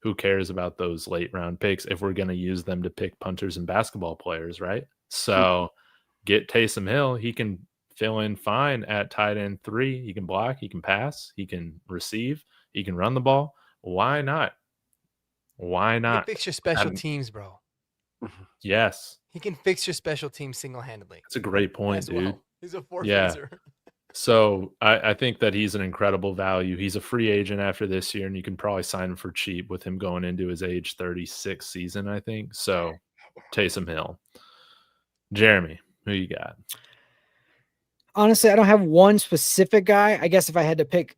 Who cares about those late round picks if we're going to use them to pick punters and basketball players, right? So get Taysom Hill. He can fill in fine at tight end 3. He can block, he can pass, he can receive, he can run the ball. Why not? He can fix your special teams, bro. Yes. He can fix your special teams single-handedly. That's a great point, dude. Well. He's a forfeiture. So I think that he's an incredible value. He's a free agent after this year, and you can probably sign him for cheap with him going into his age 36 season, I think. So Taysom Hill. Jeremy, who you got? Honestly, I don't have one specific guy. I guess if I had to pick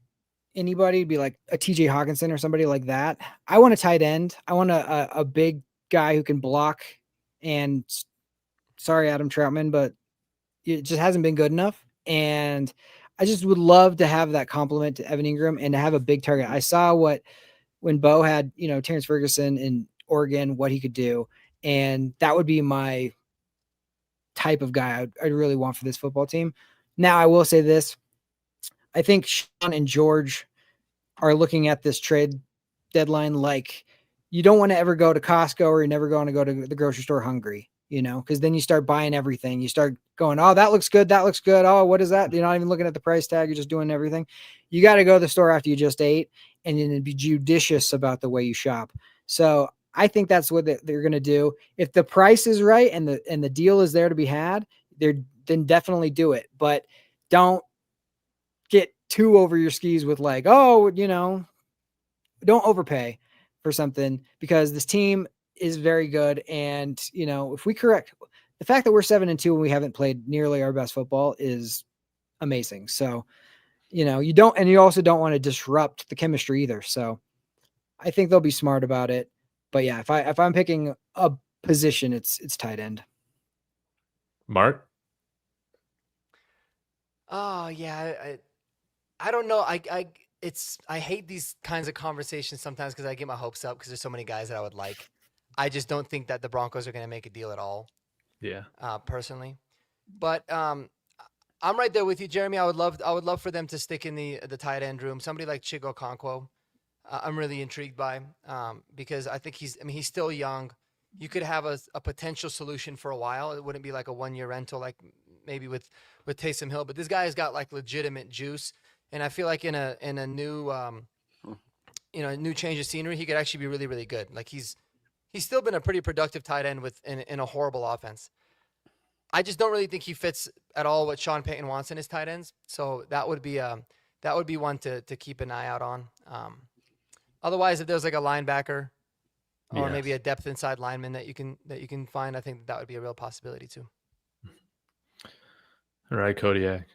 anybody, it'd be like a TJ Hawkinson or somebody like that. I want a tight end. I want a big guy who can block. And sorry, Adam Troutman, but it just hasn't been good enough. And I just would love to have that compliment to Evan Ingram and to have a big target. I saw when Bo had, Terrence Ferguson in Oregon, what he could do. And that would be my type of guy I'd really want for this football team. Now, I will say this. I think Sean and George are looking at this trade deadline like you don't want to ever go to Costco or you never want to go to the grocery store hungry, because then you start buying everything. You start going, oh, that looks good. That looks good. Oh, what is that? You're not even looking at the price tag. You're just doing everything. You got to go to the store after you just ate and then be judicious about the way you shop. So I think that's what they're going to do. If the price is right and the deal is there to be had, then definitely do it. But don't get too over your skis with like, oh, don't overpay for something because this team is very good. And, if we correct the fact that we're 7-2 and we haven't played nearly our best football is amazing. So, you also don't want to disrupt the chemistry either. So I think they'll be smart about it. But yeah, if I'm picking a position, it's tight end. Mark? Oh yeah. I don't know. I hate these kinds of conversations sometimes because I get my hopes up because there's so many guys that I would like. I just don't think that the Broncos are going to make a deal at all. Yeah. Personally, but I'm right there with you, Jeremy. I would love for them to stick in the tight end room. Somebody like Chigo Okonkwo, I'm really intrigued by because I think he's still young. You could have a potential solution for a while. It wouldn't be like a 1-year rental like maybe with Taysom Hill, but this guy has got like legitimate juice. And I feel like in a new, new change of scenery, he could actually be really, really good. Like he's still been a pretty productive tight end in a horrible offense. I just don't really think he fits at all what Sean Payton wants in his tight ends. So that would be one to keep an eye out on. Otherwise, if there's like a linebacker or maybe a depth inside lineman that you can find, I think that would be a real possibility too. All right, Kodiak,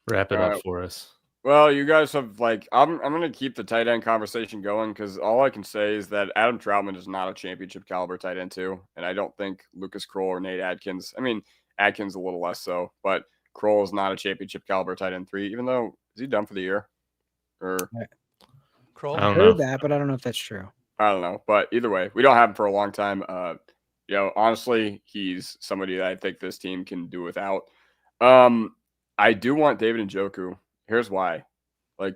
wrap it up for us. Well, you guys have I'm gonna keep the tight end conversation going because all I can say is that Adam Troutman is not a championship caliber tight end too, and I don't think Lucas Kroll or Nate Adkins. I mean, Adkins a little less so, but Kroll is not a championship caliber tight end 3. Even though is he done for the year? Or Kroll? I don't Heard know. that, but I don't know if that's true. I don't know, but either way, we don't have him for a long time. Honestly, he's somebody that I think this team can do without. I do want David Njoku. Here's why.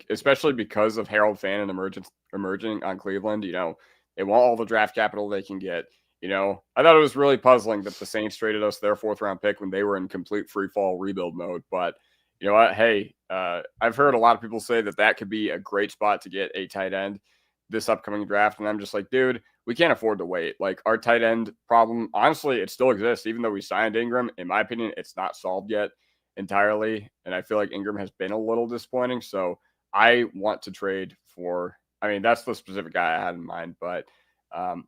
Especially because of Harold Fannin emerging on Cleveland, they want all the draft capital they can get. I thought it was really puzzling that the Saints traded us their 4th-round pick when they were in complete free fall rebuild mode. But you know what? Hey, I've heard a lot of people say that could be a great spot to get a tight end this upcoming draft. And I'm just like, dude, we can't afford to wait. Our tight end problem, honestly, it still exists. Even though we signed Ingram, in my opinion, it's not solved yet entirely. And I feel like Ingram has been a little disappointing. So I want to trade for, that's the specific guy I had in mind. But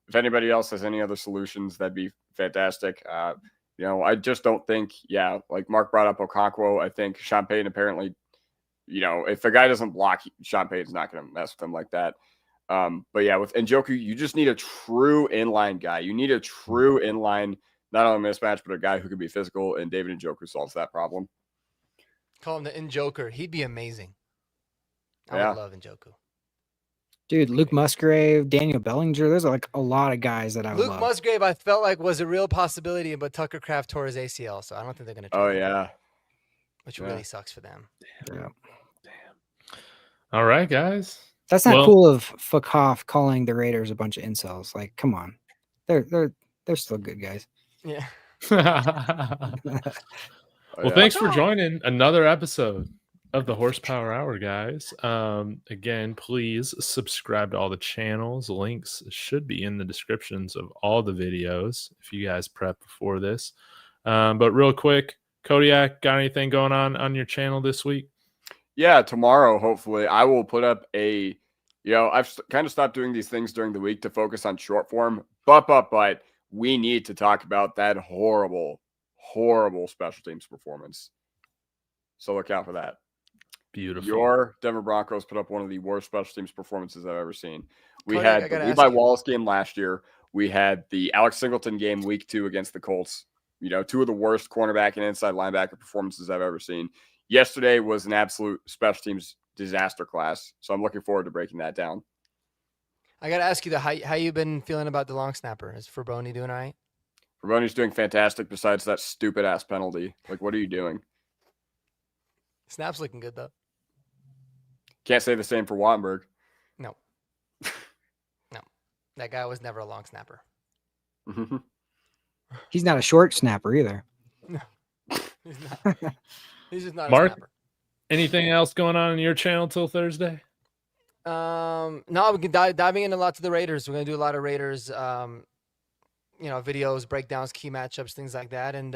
if anybody else has any other solutions, that'd be fantastic. I just don't think, like Mark brought up Okonkwo. I think Sean Payton apparently, if the guy doesn't block, Sean Payton's not going to mess with him like that. But yeah, with Njoku, you just need a true inline guy. You need a true inline, not only mismatch, but a guy who can be physical, and David Njoku solves that problem. Call him the Njoker. He'd be amazing. I would love Njoku. Dude, Luke Musgrave, Daniel Bellinger, there's a lot of guys that I would love. Luke Musgrave, I felt like was a real possibility, but Tucker Kraft tore his ACL, so I don't think they're going to trade him, which really sucks for them. Damn. All right, guys. That's not cool of Fuckhoff calling the Raiders a bunch of incels. Come on. They're still good guys. Yeah. Well, thanks for joining another episode of the Horsepower Hour, guys. Again, please subscribe to all the channels. Links should be in the descriptions of all the videos if you guys prep before this. But real quick, Kodiak, got anything going on your channel this week? Yeah, tomorrow, hopefully, I will put up I've kind of stopped doing these things during the week to focus on short form, but we need to talk about that horrible special teams performance. So look out for that. Beautiful. Your Denver Broncos put up one of the worst special teams performances I've ever seen. We had the Levi Wallace game last year. We had the Alex Singleton game week 2 against the Colts. 2 of the worst cornerback and inside linebacker performances I've ever seen. Yesterday was an absolute special teams disaster class. So I'm looking forward to breaking that down. I got to ask you, how you been feeling about the long snapper? Is Faboni doing all right? Faboni's doing fantastic besides that stupid-ass penalty. What are you doing? Snap's looking good, though. Can't say the same for Wattenberg. No. No. That guy was never a long snapper. He's not a short snapper either. No. He's not. He's just not Mark, a snapper. Anything else going on in your channel till Thursday? No, we can diving into lots of the Raiders. We're going to do a lot of Raiders, videos, breakdowns, key matchups, things like that. And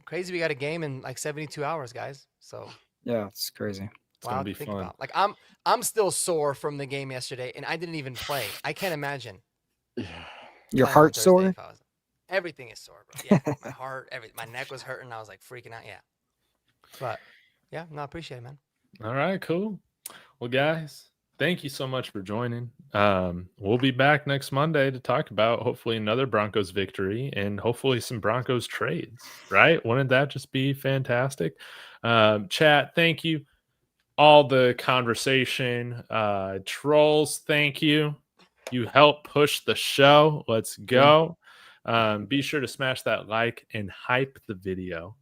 crazy, we got a game in 72 hours, guys. So yeah, it's crazy. It's gonna be fun. I'm still sore from the game yesterday, and I didn't even play. I can't imagine. Your heart sore? Everything is sore, bro. Yeah, my heart, my neck was hurting. I was freaking out. Yeah, but yeah, no, I appreciate it, man. All right, cool. Well, guys, thank you so much for joining. We'll be back next Monday to talk about hopefully another Broncos victory and hopefully some Broncos trades, right? Wouldn't that just be fantastic? Chat, thank you. All the conversation, trolls, thank you. You help push the show. Let's go. Be sure to smash that like and hype the video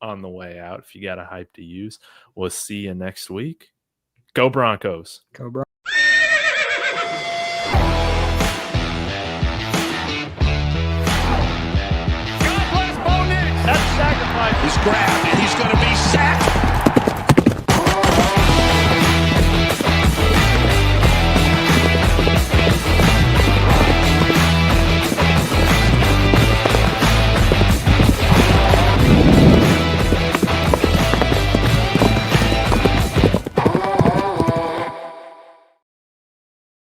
on the way out if you got a hype to use. We'll see you next week. Go Broncos. Go Broncos. God bless Bo Nix. That's sacrifice. He's grabbed and he's going to be sacked.